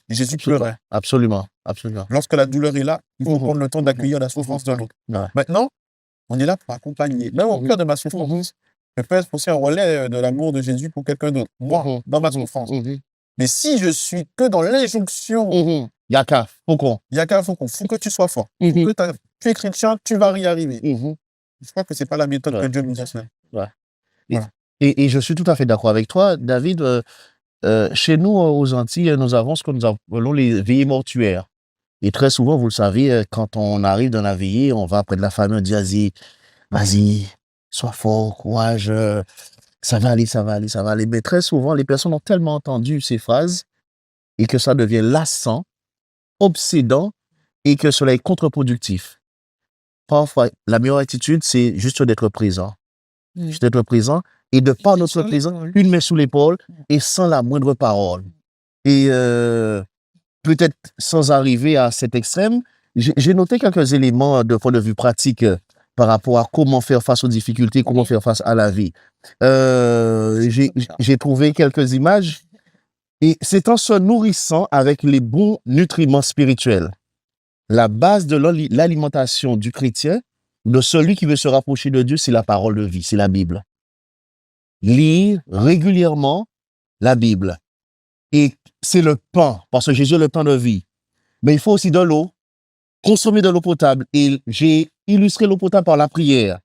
Et Jésus absolument. pleurait. Absolument. Absolument. Lorsque la douleur est là, il faut Mhm. prendre le temps d'accueillir la souffrance de l'autre. Ouais. Maintenant, on est là pour accompagner. Même au Mhm. cœur de ma souffrance, je peux être aussi un relais de l'amour de Jésus pour quelqu'un d'autre. Moi, Mhm. dans ma Mhm. souffrance. Mhm. Mais si je suis que dans l'injonction, Mhm. Yaka, faucon. il y a qu'un faut que tu sois fort. Mhm. Faut que tu es chrétien, tu vas y arriver. Mhm. Je crois que c'est pas la méthode Ouais. que Dieu nous enseigne. Ouais. Voilà. Et je suis tout à fait d'accord avec toi, David. Chez nous, aux Antilles, nous avons ce que nous appelons les veillées mortuaires. Et très souvent, vous le savez, quand on arrive dans la veillée, on va près de la famille, on dit, vas-y, sois fort, courage, ça va aller, ça va aller, ça va aller. Mais très souvent, les personnes ont tellement entendu ces phrases et que ça devient lassant, obsédant et que cela est contre-productif. Parfois, la meilleure attitude, c'est juste d'être présent. Mm. Juste d'être présent et de par main notre sur présence, l'épaule. une main sous l'épaule et sans la moindre parole. Et peut-être sans arriver à cet extrême, j'ai noté quelques éléments de point de vue pratique par rapport à comment faire face aux difficultés, comment faire face à la vie. J'ai trouvé quelques images et c'est en se nourrissant avec les bons nutriments spirituels. La base de l'alimentation du chrétien, de celui qui veut se rapprocher de Dieu, c'est la parole de vie, c'est la Bible. Lire régulièrement la Bible. Et c'est le pain, parce que Jésus est le pain de vie. Mais il faut aussi de l'eau, consommer de l'eau potable. Et j'ai illustré l'eau potable par la prière.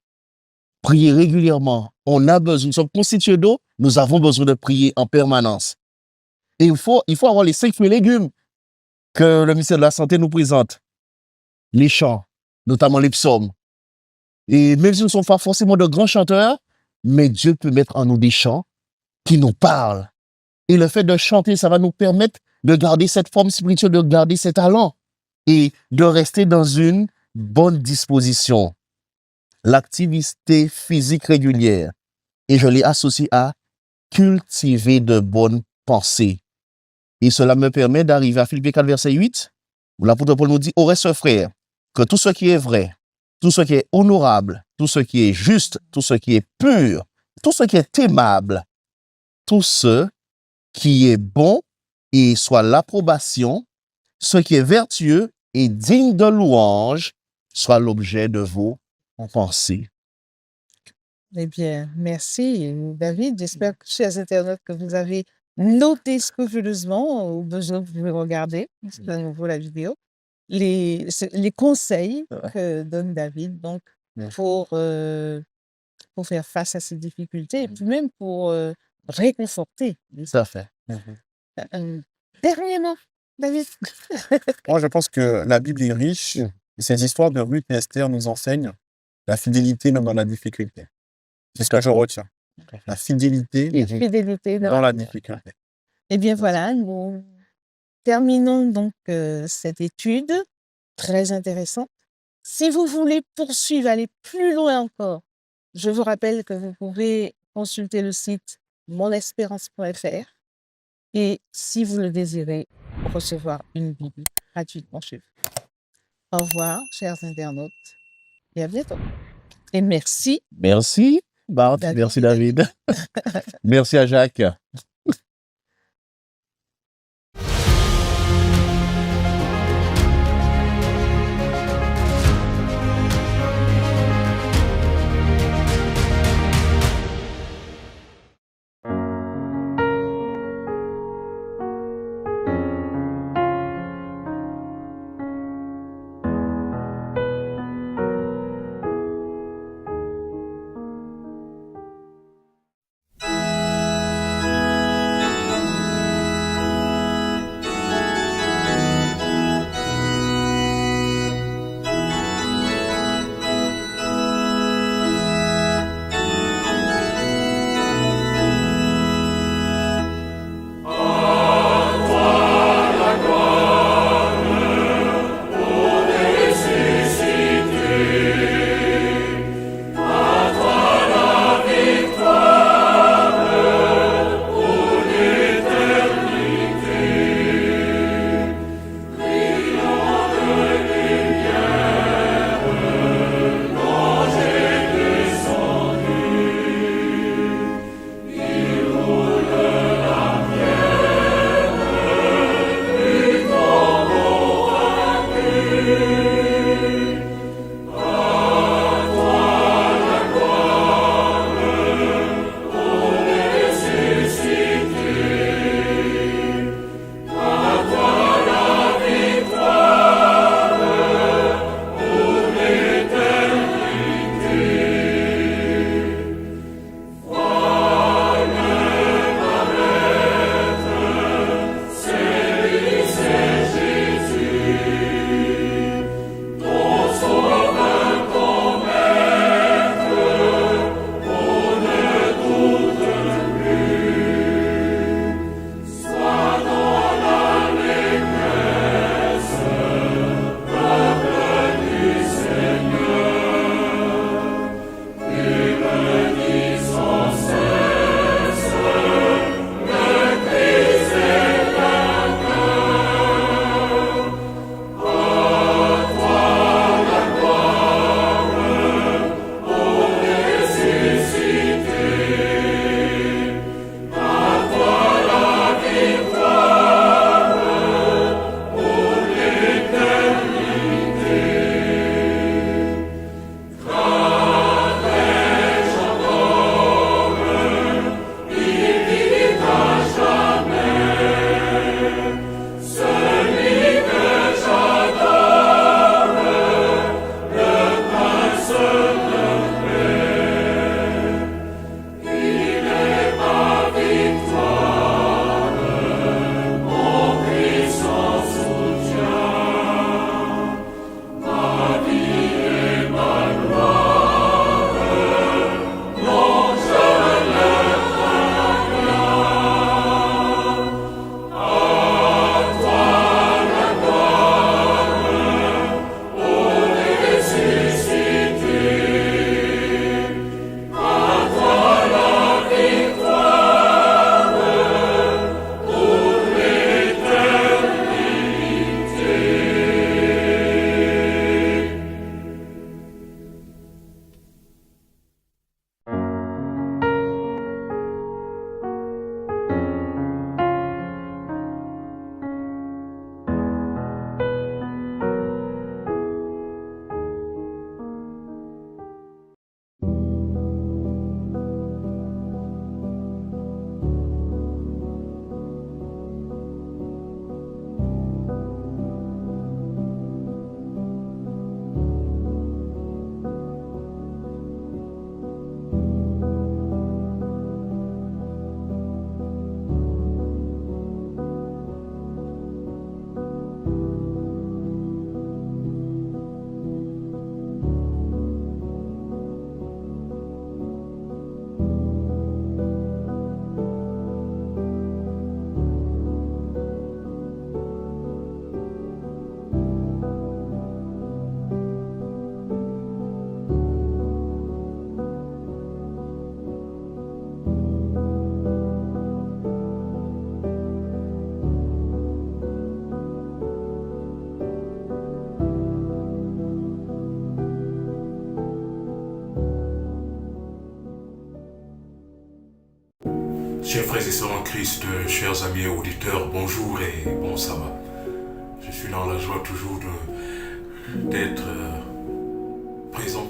Prier régulièrement. On a besoin, nous sommes constitués d'eau, nous avons besoin de prier en permanence. Et il faut avoir les 5 fruits et légumes que le ministère de la Santé nous présente. Les chants, notamment les psaumes. Et même si nous ne sommes pas forcément de grands chanteurs, mais Dieu peut mettre en nous des chants qui nous parlent. Et le fait de chanter, ça va nous permettre de garder cette forme spirituelle, de garder ces talents et de rester dans une bonne disposition. L'activité physique régulière. Et je l'ai associé à cultiver de bonnes pensées. Et cela me permet d'arriver à Philippiens 4, verset 8, où l'apôtre Paul nous dit, au reste, frères, que tout ce qui est vrai, tout ce qui est honorable, tout ce qui est juste, tout ce qui est pur, tout ce qui est aimable, tout ce qui est bon et soit l'approbation, ce qui est vertueux et digne de louange, soit l'objet de vos pensées. Eh bien, merci, David. J'espère, chers internautes, que vous avez noté scrupuleusement, au besoin, vous pouvez regarder, c'est à nouveau la vidéo, les conseils que donne David donc, pour faire face à ces difficultés et puis même pour réconforter. Tout à fait. Dernier mot, David. Moi, je pense que la Bible est riche et ces histoires de Ruth et Esther nous enseignent la fidélité même dans la difficulté. C'est ce que je retiens. La fidélité Fidélité. dans la difficulté. Eh bien voilà, nous terminons donc cette étude très intéressante. Si vous voulez poursuivre, aller plus loin encore, je vous rappelle que vous pouvez consulter le site monespérance.fr et si vous le désirez, recevoir une Bible gratuitement chez vous. Au revoir, chers internautes, et à bientôt. Et merci. Merci, Bart. David. Merci, David. Merci à Jacques. Chers frères et sœurs en Christ, chers amis et auditeurs, bonjour et bon sabbat. Je suis dans la joie toujours d'être présent,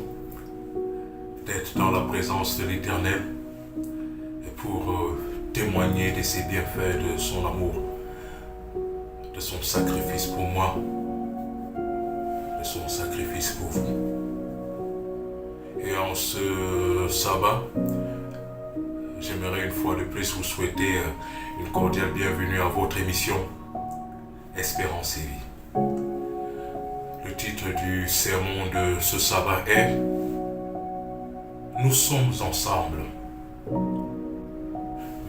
d'être dans la présence de l'Éternel et pour témoigner de ses bienfaits, de son amour, de son sacrifice pour moi, de son sacrifice pour vous. Et en ce sabbat, j'aimerais une fois de plus vous souhaiter une cordiale bienvenue à votre émission Espérance et vie. Le titre du sermon de ce sabbat est « Nous sommes ensemble,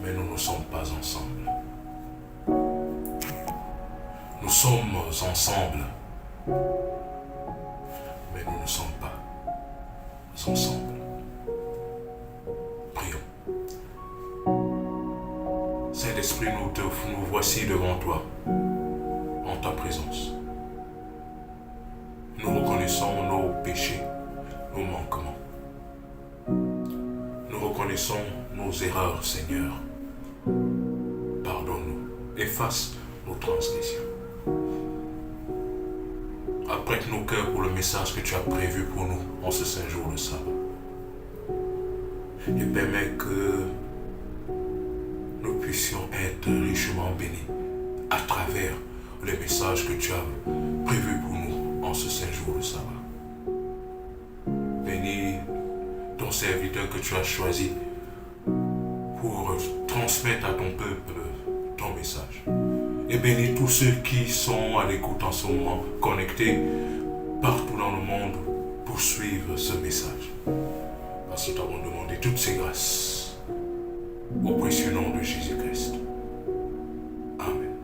mais nous ne sommes pas ensemble. Nous sommes ensemble, mais nous ne sommes pas ensemble. » Prions. Saint-Esprit, nous voici devant toi, en ta présence. Nous reconnaissons nos péchés, nos manquements. Nous reconnaissons nos erreurs, Seigneur. Pardonne-nous, efface nos transgressions. Apprête nos cœurs pour le message que tu as prévu pour nous en ce saint jour de sabbat. Et permets que nous puissions être richement bénis à travers les messages que tu as prévus pour nous en ce saint jour de sabbat. Bénis ton serviteur que tu as choisi pour transmettre à ton peuple ton message. Et bénis tous ceux qui sont à l'écoute en ce moment, connectés partout dans le monde pour suivre ce message. Parce que nous t'avons demandé toutes ces grâces au précieux nom de Jésus-Christ. Amen.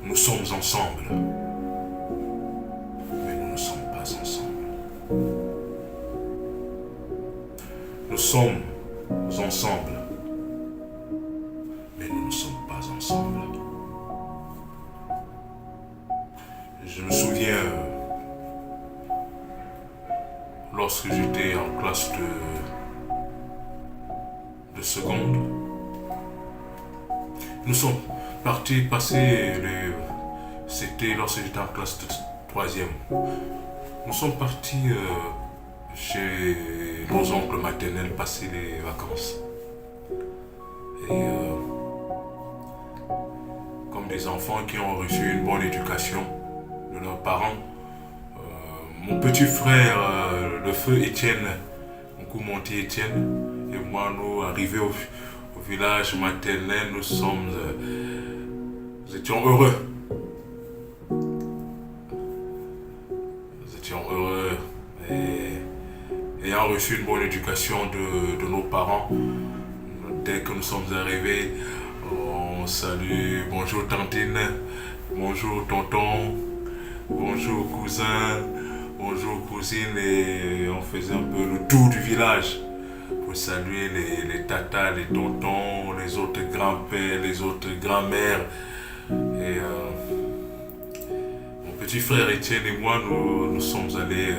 Nous sommes ensemble, mais nous ne sommes pas ensemble. Nous sommes ensemble, mais nous ne sommes pas ensemble. Je me souviens, lorsque j'étais en classe de seconde, nous sommes partis passer c'était lorsque j'étais en classe de troisième. Nous sommes partis chez nos oncles maternels passer les vacances. Et comme des enfants qui ont reçu une bonne éducation de leurs parents, mon petit frère, le feu Étienne, mon Koumonti Étienne, et moi, nous arrivés au village maternel, nous étions heureux. Nous étions heureux et ayant reçu une bonne éducation de nos parents. Dès que nous sommes arrivés, on salue, bonjour tantine, bonjour tonton, bonjour cousin, bonjour cousine, et on faisait un peu le tour du village pour saluer les tatas, les tontons, les autres grands-pères, les autres grands-mères. Et mon petit frère Étienne et moi, nous sommes allés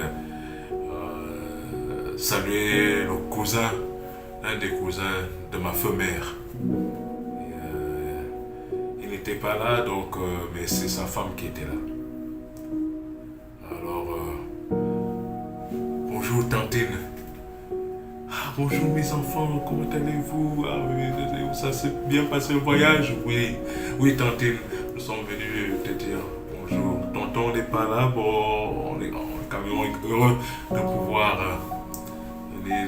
saluer le cousin, l'un des cousins de ma feu-mère. Il n'était pas là, donc, mais c'est sa femme qui était là. Alors, bonjour tantine. Ah, bonjour mes enfants, comment allez-vous? Ah, oui, ça s'est bien passé le voyage? Oui, oui tantine, nous sommes venus te dire bonjour. Tonton n'est pas là, bon, on est quand même heureux de pouvoir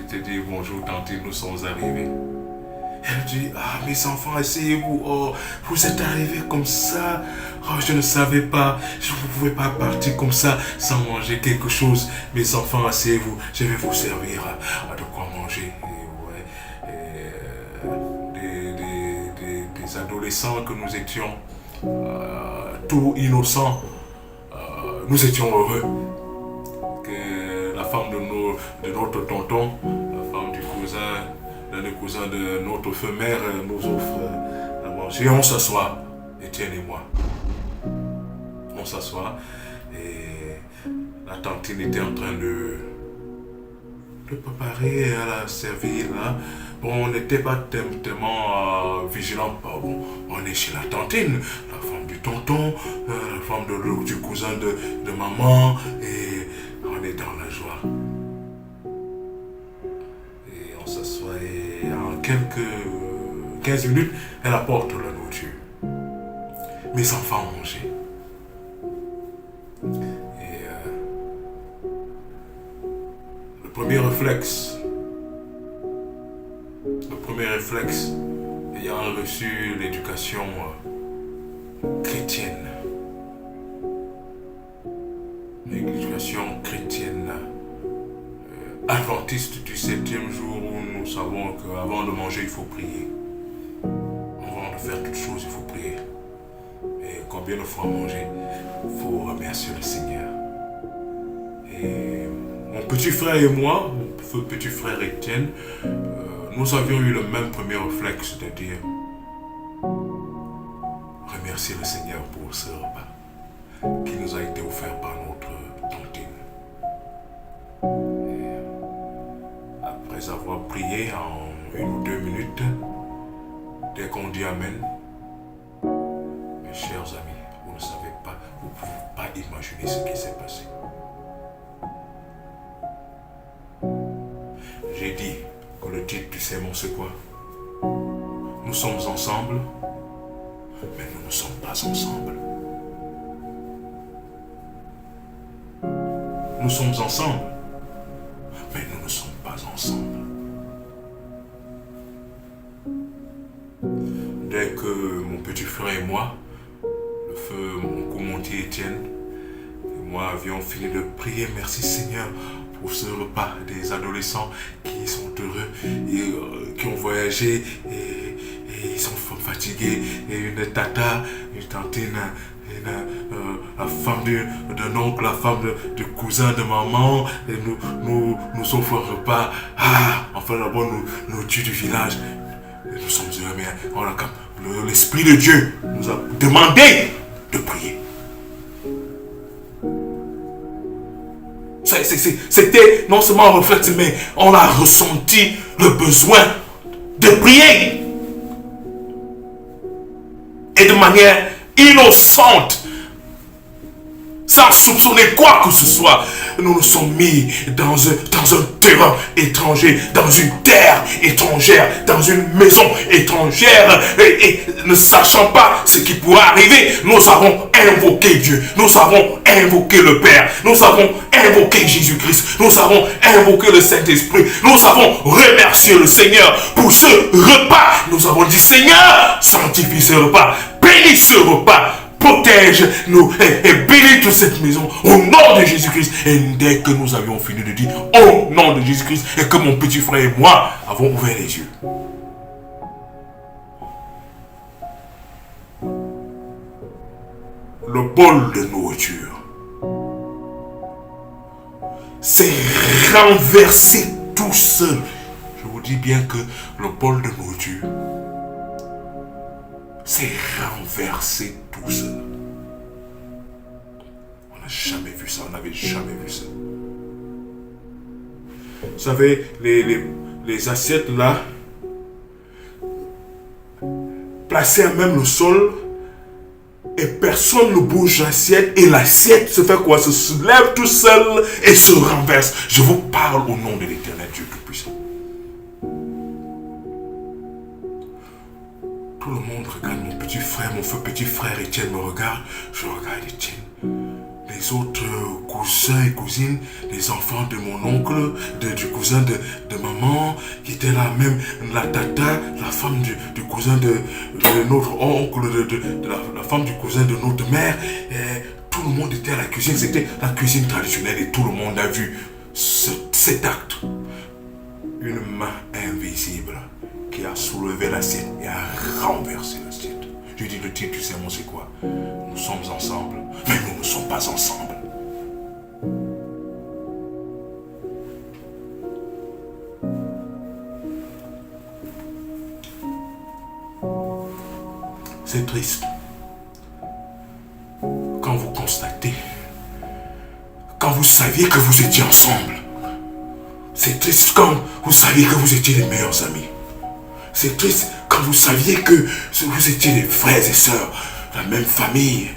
te dire bonjour tantine, nous sommes arrivés. Elle dit, ah mes enfants, asseyez-vous, oh, vous êtes arrivés comme ça, oh, je ne savais pas, je ne pouvais pas partir comme ça sans manger quelque chose. Mes enfants, asseyez-vous, je vais vous servir de quoi manger. Des adolescents que nous étions, tout innocents, nous étions heureux que la femme de notre tonton, la femme du cousin, l'un des cousins de notre feu-mère nous offre à manger. On s'assoit, Étienne et moi. On s'assoit et la tantine était en train de préparer à la servir là. Bon, on n'était pas tellement vigilants. Bon, on est chez la tantine, la femme du tonton, la femme du cousin de maman, et on est dans la joie. Et on s'assoit et en quelques 15 minutes, elle apporte la nourriture. Mes enfants ont mangé. Et le premier réflexe, ayant reçu l'éducation chrétienne, adventiste du 7e jour, où nous savons qu'avant de manger, il faut prier. Avant de faire toute chose, il faut prier. Et combien de fois manger, il faut remercier le Seigneur. Et mon petit frère et moi, mon petit frère Étienne, nous avions eu le même premier réflexe de dire remercier le Seigneur pour ce repas qui nous a été offert par notre tantine. Et après avoir prié en 1 ou 2 minutes, dès qu'on dit Amen, mes chers amis, vous ne savez pas, vous ne pouvez pas imaginer ce qui s'est passé. J'ai dit que le titre du sermon c'est quoi? Nous sommes ensemble, mais nous ne sommes pas ensemble. Nous sommes ensemble, mais nous ne sommes pas ensemble. Dès que mon petit frère et moi, le feu, mon comontier Étienne, et moi avions fini de prier, merci Seigneur pour ce repas des adolescents qui sont heureux et qui ont voyagé et ils sont fatigués, et une tata, une tantine, la femme d'un oncle, la femme du cousin de maman, et nous offrent un repas. Enfin d'abord nous tuent du village. Et nous sommes heureux, mais l'Esprit de Dieu nous a demandé de prier. C'était non seulement un réflexe, mais on a ressenti le besoin de prier. Et de manière innocente, sans soupçonner quoi que ce soit, nous nous sommes mis dans un terrain étranger, dans une terre étrangère, dans une maison étrangère, et ne sachant pas ce qui pourrait arriver, nous avons invoqué Dieu, nous avons invoqué le Père, nous avons invoqué Jésus-Christ, nous avons invoqué le Saint-Esprit, nous avons remercié le Seigneur pour ce repas. Nous avons dit Seigneur, sanctifie ce repas, bénis ce repas, protège-nous et bénis toute cette maison au nom de Jésus-Christ. Et dès que nous avions fini de dire au nom de Jésus-Christ et que mon petit frère et moi avons ouvert les yeux, le bol de nourriture s'est renversé tout seul. Je vous dis bien que le bol de nourriture s'est renversé tout seul. On n'a jamais vu ça, on n'avait jamais vu ça. Vous savez, les assiettes là, placées à même le sol, et personne ne bouge l'assiette, et l'assiette se fait quoi? Se soulève tout seul et se renverse. Je vous parle au nom de l'Éternel Dieu Tout-Puissant. Tout le monde regarde mon petit frère Étienne me regarde, je regarde Étienne. Les autres cousins et cousines, les enfants de mon oncle, du cousin de maman, qui étaient là, même la tata, la femme du cousin de notre oncle, la femme du cousin de notre mère. Et tout le monde était à la cuisine, c'était la cuisine traditionnelle et tout le monde a vu cet acte. Une main invisible qui a soulevé l'assiette et a renversé l'assiette. Je dis le titre du sermon c'est quoi? Nous sommes ensemble, mais nous ne sommes pas ensemble. C'est triste quand vous constatez, quand vous saviez que vous étiez ensemble. C'est triste quand vous saviez que vous étiez les meilleurs amis. C'est triste quand vous saviez que vous étiez des frères et sœurs, la même famille.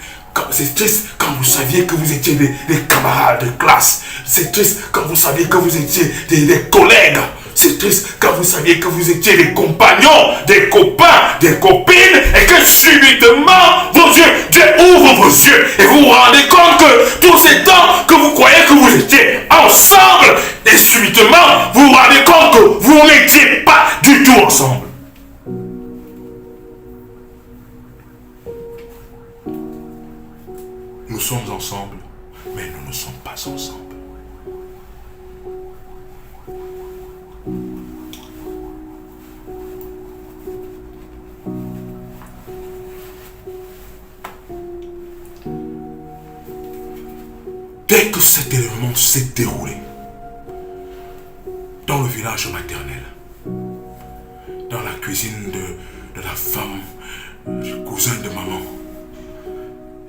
C'est triste quand vous saviez que vous étiez des camarades de classe. C'est triste quand vous saviez que vous étiez des collègues. C'est triste quand vous saviez que vous étiez des compagnons, des copains, des copines, et que subitement, Dieu ouvre vos yeux et vous vous rendez compte que tous ces temps que vous croyez que vous étiez ensemble, et subitement, vous vous rendez compte que vous n'étiez pas du tout ensemble. Nous sommes ensemble, mais nous ne sommes pas ensemble. Dès que cet événement s'est déroulé, dans le village maternel, dans la cuisine de la femme, du cousin de maman,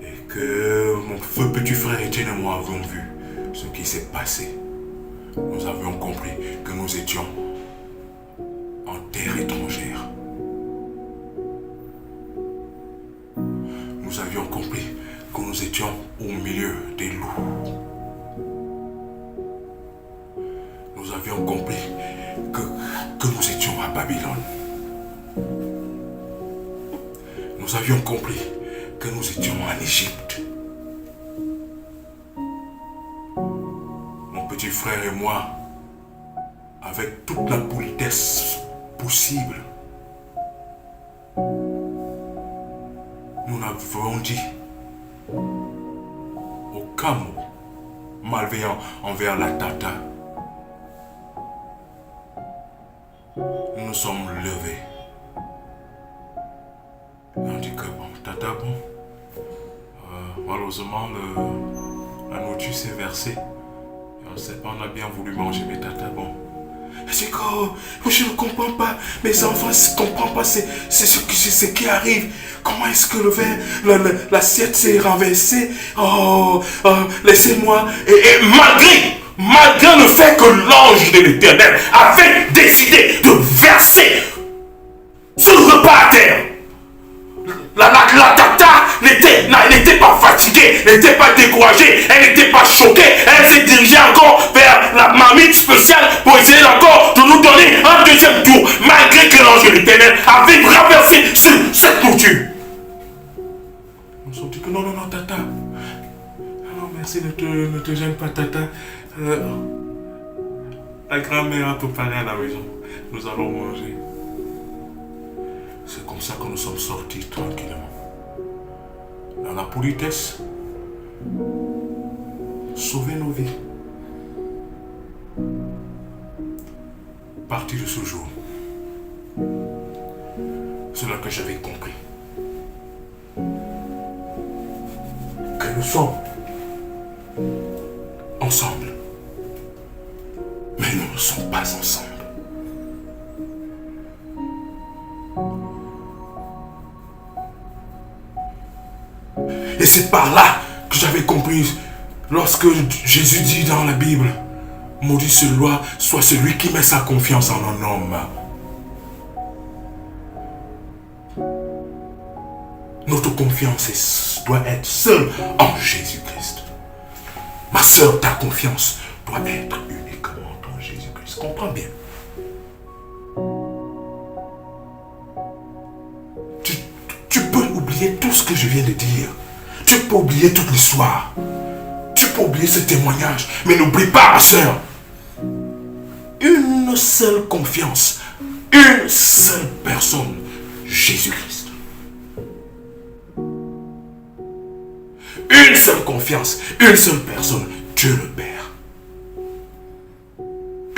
et que mon petit frère Etienne et moi avions vu ce qui s'est passé, nous avions compris que nous étions en terre étrangère. Nous avions compris que nous étions au milieu des loups. Nous avions compris que nous étions à Babylone. Nous avions compris que nous étions en Égypte. Mon petit frère et moi, avec toute la politesse possible, nous n'avons dit aucun mot malveillant envers la tata. Nous nous sommes levés. On dit que bon, tata, malheureusement, la nourriture s'est versée. Et on ne sait pas, on a bien voulu manger, mais tata, bon. C'est que je ne comprends pas. Mes enfants ne comprennent pas ce qui arrive. Comment est-ce que le verre, l'assiette s'est renversée? Laissez-moi. Et malgré le fait que l'ange de l'Éternel avait décidé de verser ce repas à terre, la tata n'était pas fatiguée, n'était pas découragée, elle n'était pas choquée, elle s'est dirigée encore vers la marmite spéciale pour essayer encore de nous donner un deuxième tour, malgré que l'ange de l'Éternel avait renversé sur cette nourriture. Nous nous sommes dit que non, tata. Non, merci, ne te gêne pas, tata. La grand-mère a préparé à la maison. Nous allons manger. C'est comme ça que nous sommes sortis tranquillement. Dans la politesse, sauver nos vies. À partir de ce jour, c'est là que j'avais compris que nous sommes ensemble, mais nous ne sommes pas ensemble. Et c'est par là que j'avais compris lorsque Jésus dit dans la Bible, maudit soit celui qui met sa confiance en un homme. Notre confiance doit être seule en Jésus-Christ. Ma soeur, ta confiance doit être uniquement en Jésus-Christ. Comprends bien. Tu peux oublier tout ce que je viens de dire. Tu peux oublier toute l'histoire. Tu peux oublier ce témoignage. Mais n'oublie pas, ma soeur. Une seule confiance. Une seule personne. Jésus-Christ. Une seule confiance. Une seule personne. Dieu le Père.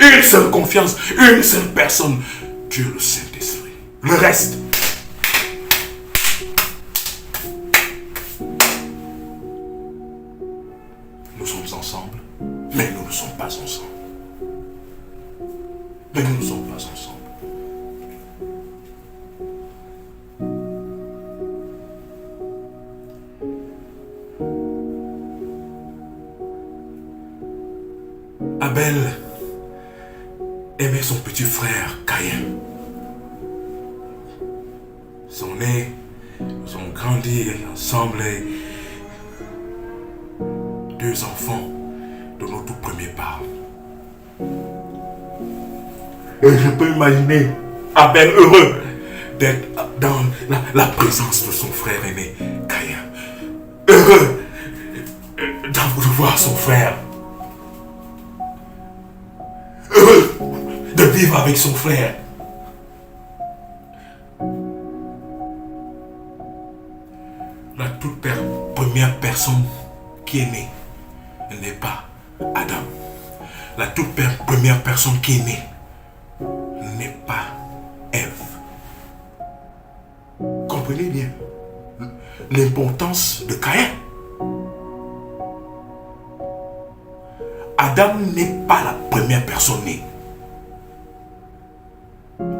Une seule confiance. Une seule personne. Dieu le Saint-Esprit. Le reste. Nous sommes ensemble, mais nous ne sommes pas ensemble. Mais nous ne sommes pas ensemble. aimait son petit frère Caïn. Ils sont nés, ils ont grandi ensemble et 2 enfants de nos tout premiers parents. Et je peux imaginer Abel heureux d'être dans la présence de son frère aîné, Caïn. Heureux de voir son frère. Heureux de vivre avec son frère. La toute première personne qui est née n'est pas Adam. La toute première personne qui est née n'est pas Ève. Comprenez bien l'importance de Caïn. Adam n'est pas la première personne née.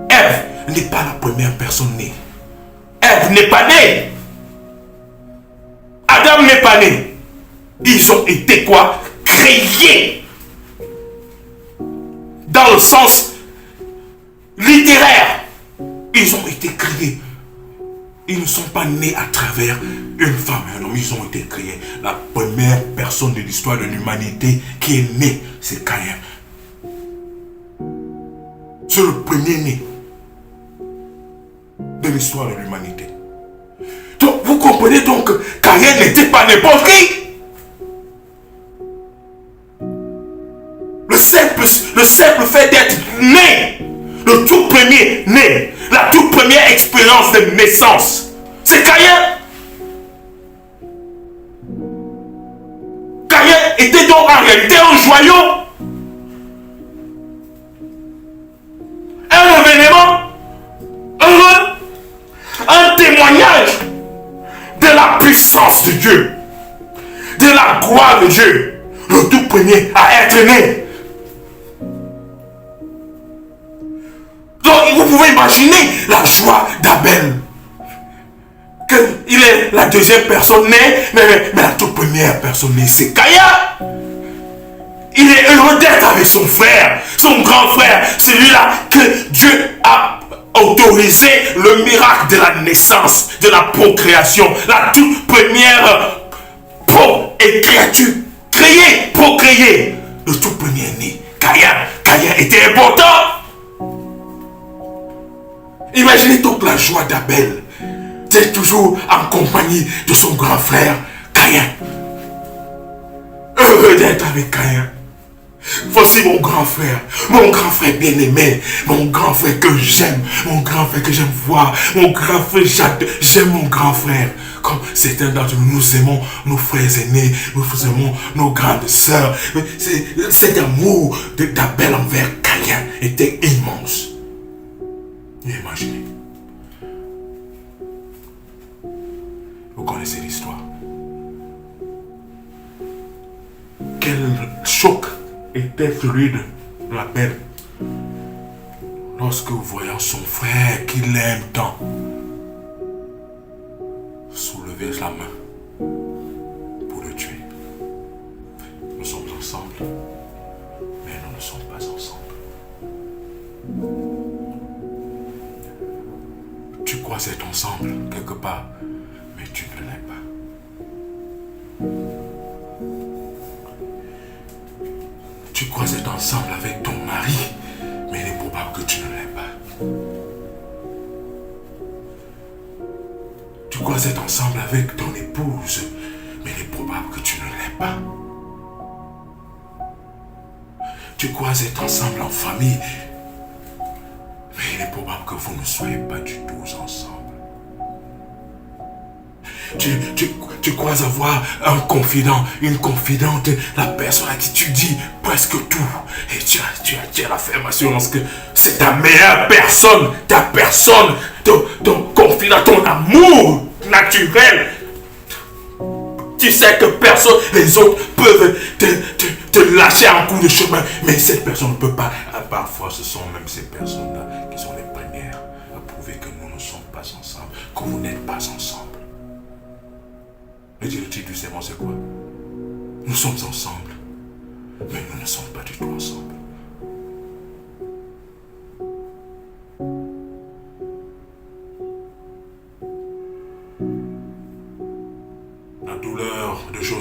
Ève n'est pas la première personne née. Ève n'est pas née. Adam n'est pas né. Ils ont été quoi? Créés. Dans le sens littéraire. Ils ont été créés. Ils ne sont pas nés à travers une femme et un homme. Ils ont été créés. La première personne de l'histoire de l'humanité qui est née, c'est Caïn. C'est le premier né de l'histoire de l'humanité. Donc, vous comprenez donc que Caïn n'était pas n'importe qui. Le simple fait d'être né, le tout premier né, la toute première expérience de naissance, c'est Caïn. Caïn était donc en réalité un joyau, un événement heureux, un témoignage de la puissance de Dieu, de la gloire de Dieu, le tout premier à être né. Donc vous pouvez imaginer la joie d'Abel. Il est la deuxième personne née, mais la toute première personne née, c'est Caïn. Il est heureux d'être avec son frère, son grand frère, celui-là que Dieu a autorisé le miracle de la naissance, de la procréation, la toute première créature créée, procréée, le tout premier né, Caïn. Caïn était important. Imaginez donc la joie d'Abel d'être toujours en compagnie de son grand frère Caïn. Heureux d'être avec Caïn. Voici mon grand frère bien-aimé, mon grand frère que j'aime, mon grand frère que j'aime voir, mon grand frère, j'aime mon grand frère. Comme certains d'entre nous, nous aimons nos frères aînés, nous aimons nos grandes sœurs. Cet amour d'Abel envers Caïn était immense. Imaginez. Vous connaissez l'histoire. Quel choc était celui de l'Abel lorsque voyant son frère qu'il aime tant soulever la main pour le tuer. Nous sommes ensemble, mais nous ne sommes pas ensemble. Tu crois être ensemble quelque part, mais tu ne l'es pas. Tu crois être ensemble avec ton mari, mais il est probable que tu ne l'es pas. Tu crois être ensemble avec ton épouse, mais il est probable que tu ne l'es pas. Tu crois être ensemble en famille, mais il est probable que vous ne soyez pas du tout ensemble. Tu crois avoir un confident, une confidente, la personne à qui tu dis presque tout. Et tu as l'affirmation que c'est ta meilleure personne, ton confident, ton amour naturel. Tu sais que personne, les autres peuvent te lâcher en cours de chemin, mais cette personne ne peut pas. Parfois, ce sont même ces personnes-là qui sont les premières à prouver que nous ne sommes pas ensemble, que vous n'êtes pas ensemble. Le titre du sermon, c'est quoi? Nous sommes ensemble, mais nous ne sommes pas du tout ensemble.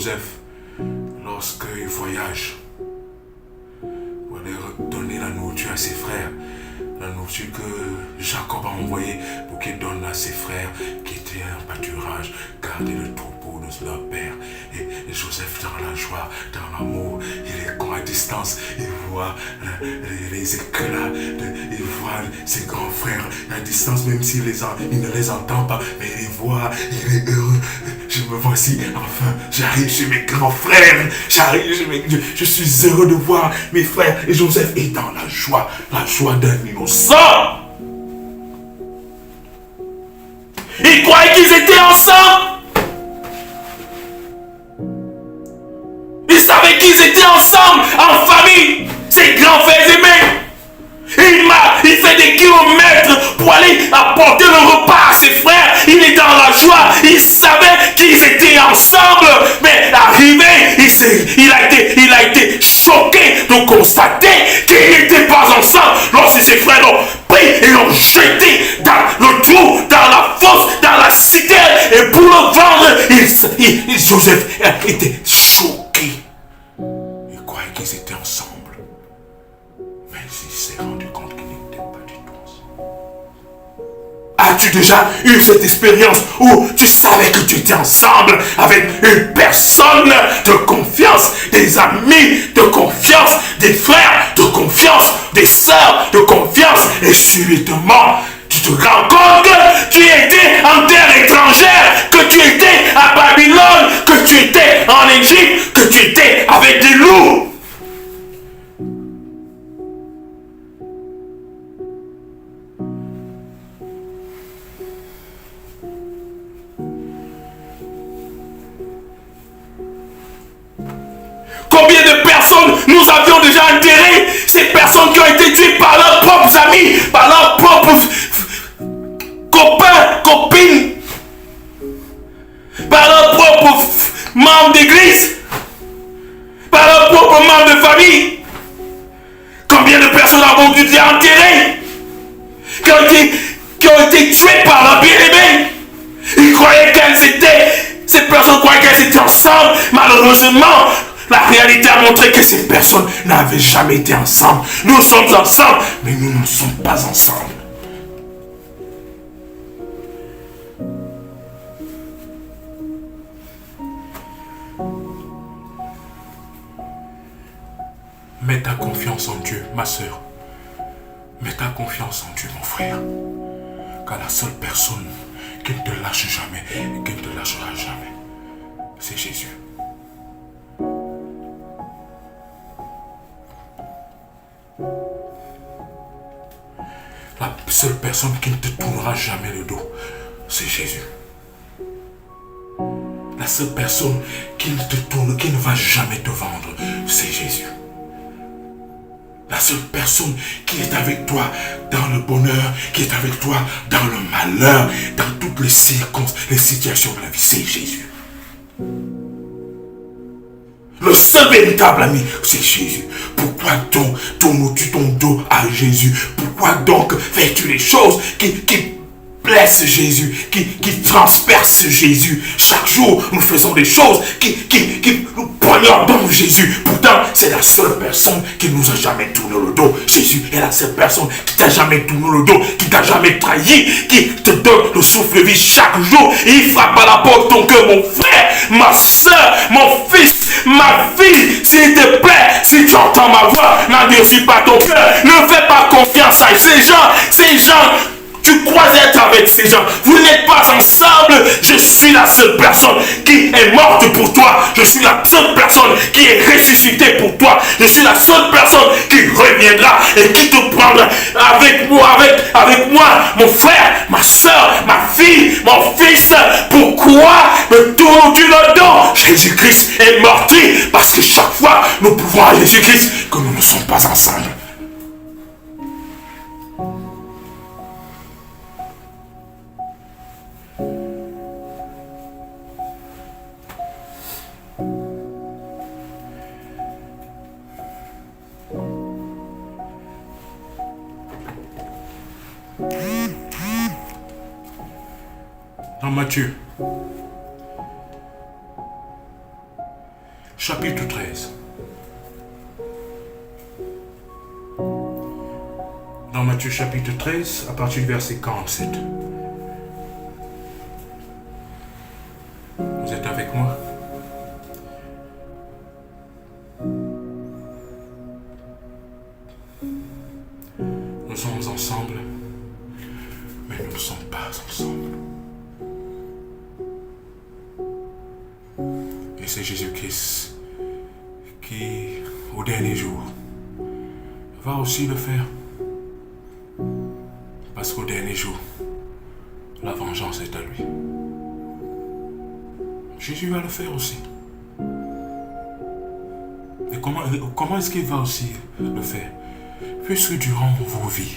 Joseph, lorsqu'il voyage, pour aller donner la nourriture à ses frères, la nourriture que Jacob a envoyée pour qu'il donne à ses frères qui étaient en pâturage, garder le troupeau de leur père. Et Joseph, dans la joie, dans l'amour, il est comme à distance, il voit les éclats, il voit ses grands frères à distance, même s'il il ne les entend pas, mais il les voit, il est heureux. Je me voici, enfin, j'arrive chez mes grands frères, je suis heureux de voir mes frères. Et Joseph est dans la joie d'un innocent. Il croyait qu'ils étaient ensemble. Il savait qu'ils étaient ensemble, en famille, ses grands frères aimés. Il fait des kilomètres pour aller apporter le repas à ses frères. Il est dans la joie. Il savait qu'ils étaient ensemble. Mais arrivé, il a été choqué de constater qu'ils n'étaient pas ensemble. Lorsque ses frères l'ont pris et l'ont jeté dans le trou, dans la fosse, dans la citerne. Et pour le vendre, Joseph était choqué. Il croyait qu'ils étaient ensemble. Mais il s'est rendu compte qu'il n'était pas du tout ensemble. As-tu déjà eu cette expérience où tu savais que tu étais ensemble avec une personne de confiance, des amis de confiance, des frères de confiance, des sœurs de confiance, et subitement, tu te rends compte que tu étais en terre étrangère, que tu étais à Babylone, que tu étais en Égypte, que tu étais avec des loups. Combien de personnes nous avions déjà enterrées? Ces personnes qui ont été tuées par leurs propres amis, par leurs propres copains, copines, par leurs propres membres d'église, par leurs propres membres de famille. Combien de personnes avons été enterrées, qui ont été tuées par leurs bien-aimés? Ils croyaient ces personnes croyaient qu'elles étaient ensemble. Malheureusement, la réalité a montré que ces personnes n'avaient jamais été ensemble. Nous sommes ensemble, mais nous ne sommes pas ensemble. Mets ta confiance en Dieu, ma soeur. Mets ta confiance en Dieu, mon frère. Car la seule personne qui ne te lâche jamais et qui ne te lâchera jamais, c'est Jésus. La seule personne qui ne te tournera jamais le dos, c'est Jésus. La seule personne qui ne te tourne, qui ne va jamais te vendre, c'est Jésus. La seule personne qui est avec toi dans le bonheur, qui est avec toi dans le malheur, dans toutes les situations de la vie, c'est Jésus. Le seul véritable ami, c'est Jésus. Pourquoi donc tournes-tu ton dos à Jésus? Pourquoi donc fais-tu les choses qui blessent Jésus, qui transpercent Jésus? Chaque jour, nous faisons des choses qui nous poignardons Jésus. Pourtant, c'est la seule personne qui nous a jamais tourné le dos. Jésus est la seule personne qui t'a jamais tourné le dos, qui t'a jamais trahi, qui te donne le souffle de vie chaque jour. Et il frappe à la porte de ton cœur, mon frère, ma soeur, mon fils, ma fille. S'il te plaît, si tu entends ma voix, n'endurcis pas ton cœur. Ne fais pas confiance à ces gens. Tu crois être avec ces gens. Vous n'êtes pas ensemble. Je suis la seule personne qui est morte pour toi. Je suis la seule personne qui est ressuscitée pour toi. Je suis la seule personne qui reviendra et qui te prendra avec moi, mon frère, ma soeur, ma fille, mon fils. Pourquoi me tournes-tu le dos? Jésus-Christ est morti parce que chaque fois nous pouvons à Jésus-Christ que nous ne sommes pas ensemble. Dans Matthieu, chapitre 13. Dans Matthieu chapitre 13, à partir du verset 47. Vous êtes avec moi? Nous sommes ensemble, mais nous ne sommes pas ensemble. Et c'est Jésus-Christ qui, au dernier jour, va aussi le faire. Parce qu'au dernier jour, la vengeance est à lui. Jésus va le faire aussi. Et comment est-ce qu'il va aussi le faire? Puisque durant vos vies,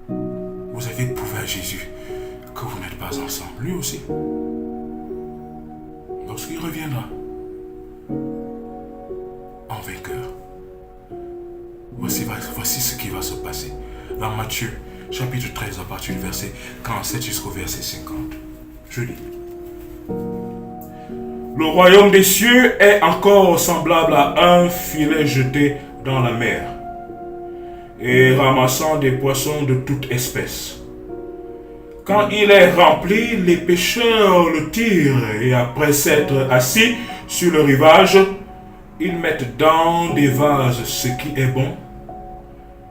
vous avez prouvé à Jésus que vous n'êtes pas ensemble. Lui aussi. Lorsqu'il reviendra en vainqueur, voici ce qui va se passer. Dans Matthieu, chapitre 13, à partir du verset 47 jusqu'au verset 50. Je lis. Le royaume des cieux est encore semblable à un filet jeté dans la mer et ramassant des poissons de toute espèce. Quand il est rempli, les pêcheurs le tirent et après s'être assis sur le rivage, ils mettent dans des vases ce qui est bon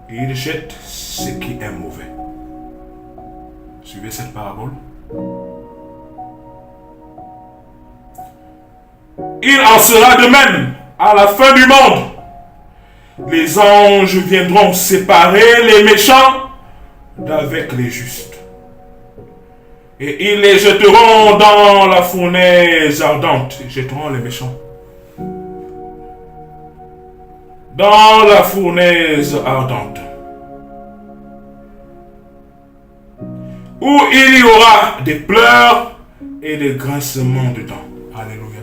et ils jettent ce qui est mauvais. Suivez cette parabole. Il en sera de même à la fin du monde. Les anges viendront séparer les méchants d'avec les justes. Et ils les jetteront dans la fournaise ardente. Ils jetteront les méchants. Dans la fournaise ardente. Où il y aura des pleurs et des grincements de dents. Alléluia.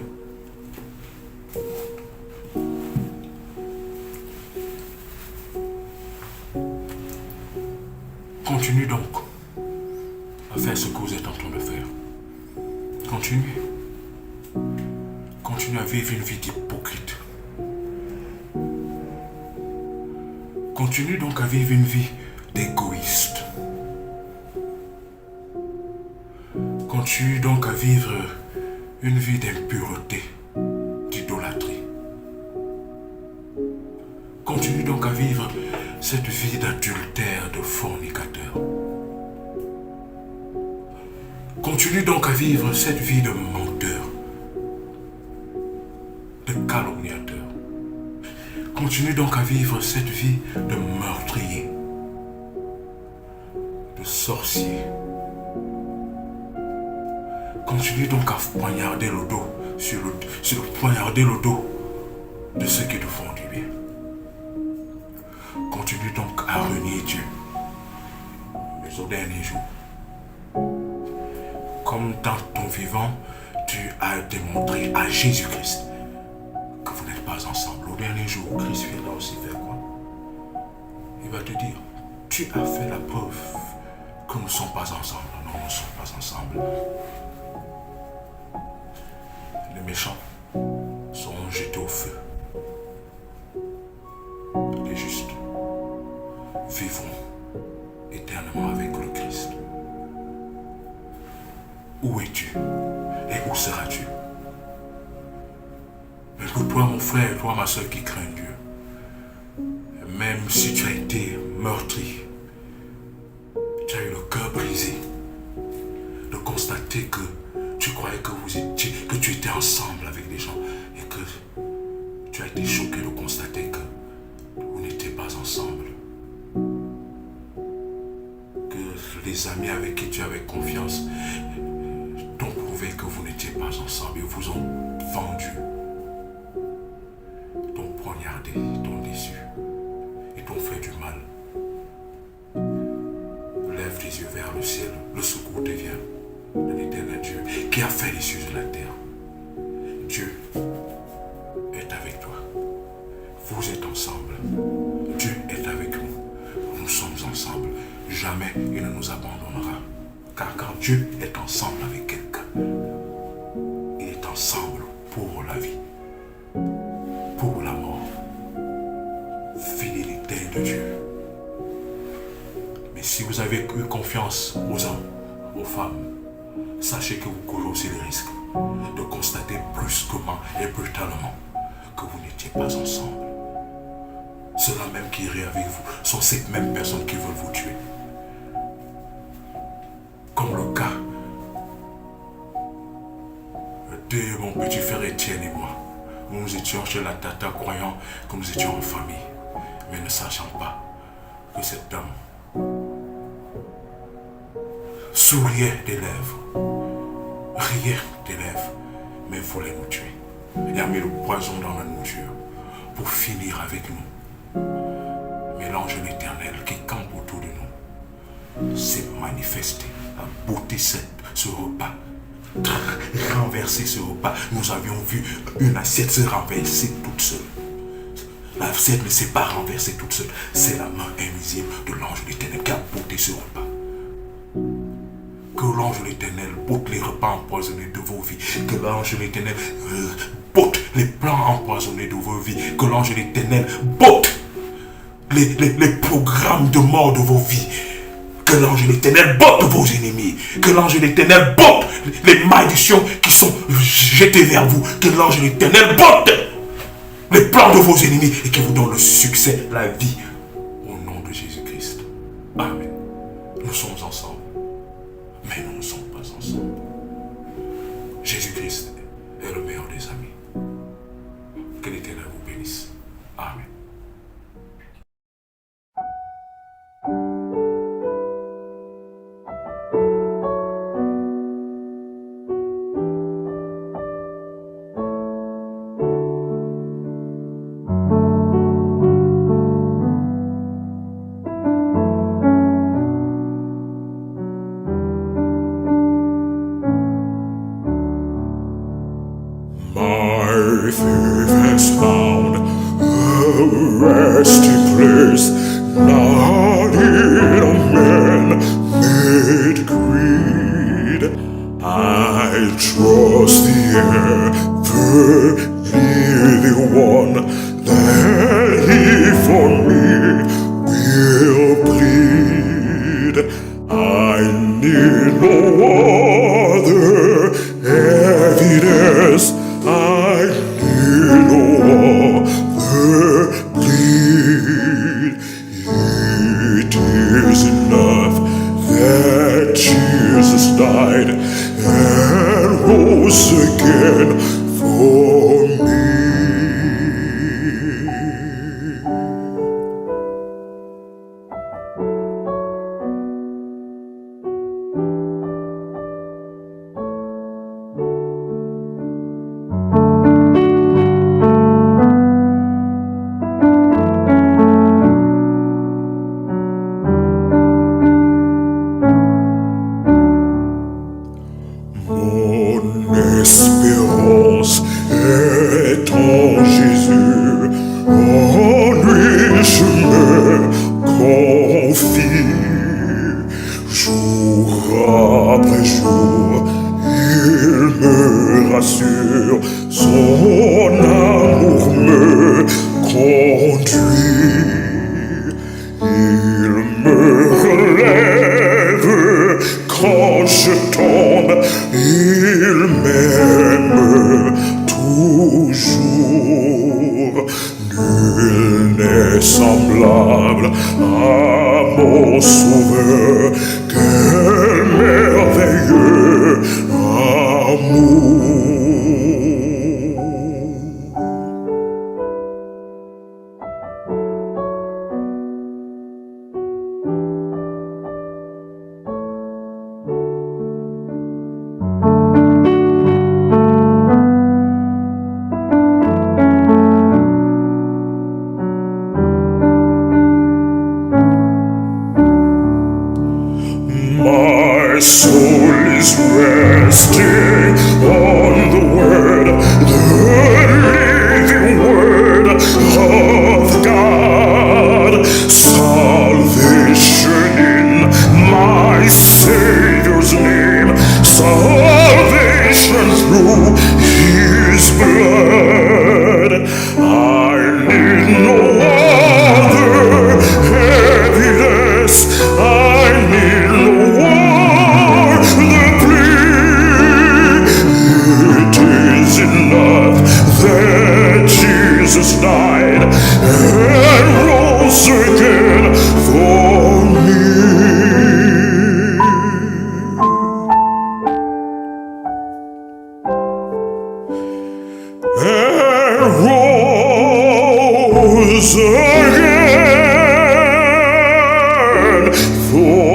Continue donc à faire ce que vous êtes en train de faire. Continuez. Continuez à vivre une vie d'hypocrite. Continue donc à vivre une vie d'égoïste. Continue donc à vivre une vie d'impureté, d'idolâtrie. Continue donc à vivre cette vie d'adultère, de fornicateur. Continue donc à vivre cette vie de menteur, de calomniateur. Continue donc à vivre cette vie de meurtrier, de sorcier. Continue donc à poignarder le dos, poignarder le dos de ceux qui te font du bien. Continue donc à renier Dieu, mais au dernier jour. Comme dans ton vivant, tu as démontré à Jésus-Christ que vous n'êtes pas ensemble. Au dernier jour, Christ viendra aussi faire quoi? Il va te dire, tu as fait la preuve que nous ne sommes pas ensemble. Non, nous ne sommes pas ensemble. Les méchants seront jetés au feu. Les justes vivront éternellement avec le Christ. Où es-tu? Et où seras-tu? Mais pour toi, mon frère, toi, ma soeur qui craint Dieu, même si tu as été meurtri, tu as eu le cœur brisé de constater que tu croyais que tu étais ensemble avec des gens et que tu as été choqué de constater que vous n'étiez pas ensemble. Que les amis avec qui tu avais confiance t'ont prouvé que vous n'étiez pas ensemble et vous ont vendu, t'ont poignardé, t'ont déçu et t'ont fait du mal. Lève les yeux vers le ciel, le secours te vient de l'éternel Dieu qui a fait les cieux de la terre. Dieu est avec toi. Vous êtes ensemble. Dieu est avec nous. Nous sommes ensemble. Jamais il ne nous abandonnera. Car quand Dieu est ensemble avec quelqu'un, il est ensemble pour la vie. Et si vous avez eu confiance aux hommes, aux femmes, sachez que vous courez aussi le risque de constater brusquement et brutalement que vous n'étiez pas ensemble. Ceux-là même qui iraient avec vous sont ces mêmes personnes qui veulent vous tuer. Comme le cas de mon petit frère Étienne et moi. Nous étions chez la tata croyant que nous étions en famille, mais ne sachant pas que cet homme souriait des lèvres, riait des lèvres, mais voulait nous tuer. Il a mis le poison dans la nourriture pour finir avec nous. Mais l'ange de l'Éternel qui campe autour de nous s'est manifesté, a bouti ce repas, renverser ce repas. Nous avions vu une assiette se renverser toute seule. L'assiette ne s'est pas renversée toute seule. C'est la main invisible de l'ange de l'Éternel qui a bouté ce repas. Que l'ange de l'Éternel botte les repas empoisonnés de vos vies. Que l'ange de l'Éternel botte les plans empoisonnés de vos vies. Que l'ange de l'Éternel botte les programmes de mort de vos vies. Que l'ange de l'Éternel botte vos ennemis. Que l'ange de l'Éternel botte les malédictions qui sont jetées vers vous. Que l'ange de l'Éternel botte les plans de vos ennemis et qui vous donne le succès, la vie. Au nom de Jésus-Christ. Amen. Nous sommes ensemble. Mais nous ne sommes pas ensemble. Jésus-Christ est le meilleur des amis. Que l'Éternel vous bénisse. Amen. My faith has found a resting place, not in a man-made creed. I trust the ever-living one, that He for me will plead. I need no other evidence. I need no other plea. It is enough that Jesus died and rose again for me. Mon espérance est en Jésus, en lui je me confie. Jour après jour, il me rassure, son amour me conduit. Il me relève quand je tombe, il m'aime toujours. Nul n'est semblable à mon sauveur, quel merveilleux amour. My soul is resting on the word, the living word of God. Salvation in my Savior's name, salvation through His blood. I need no other evidence. for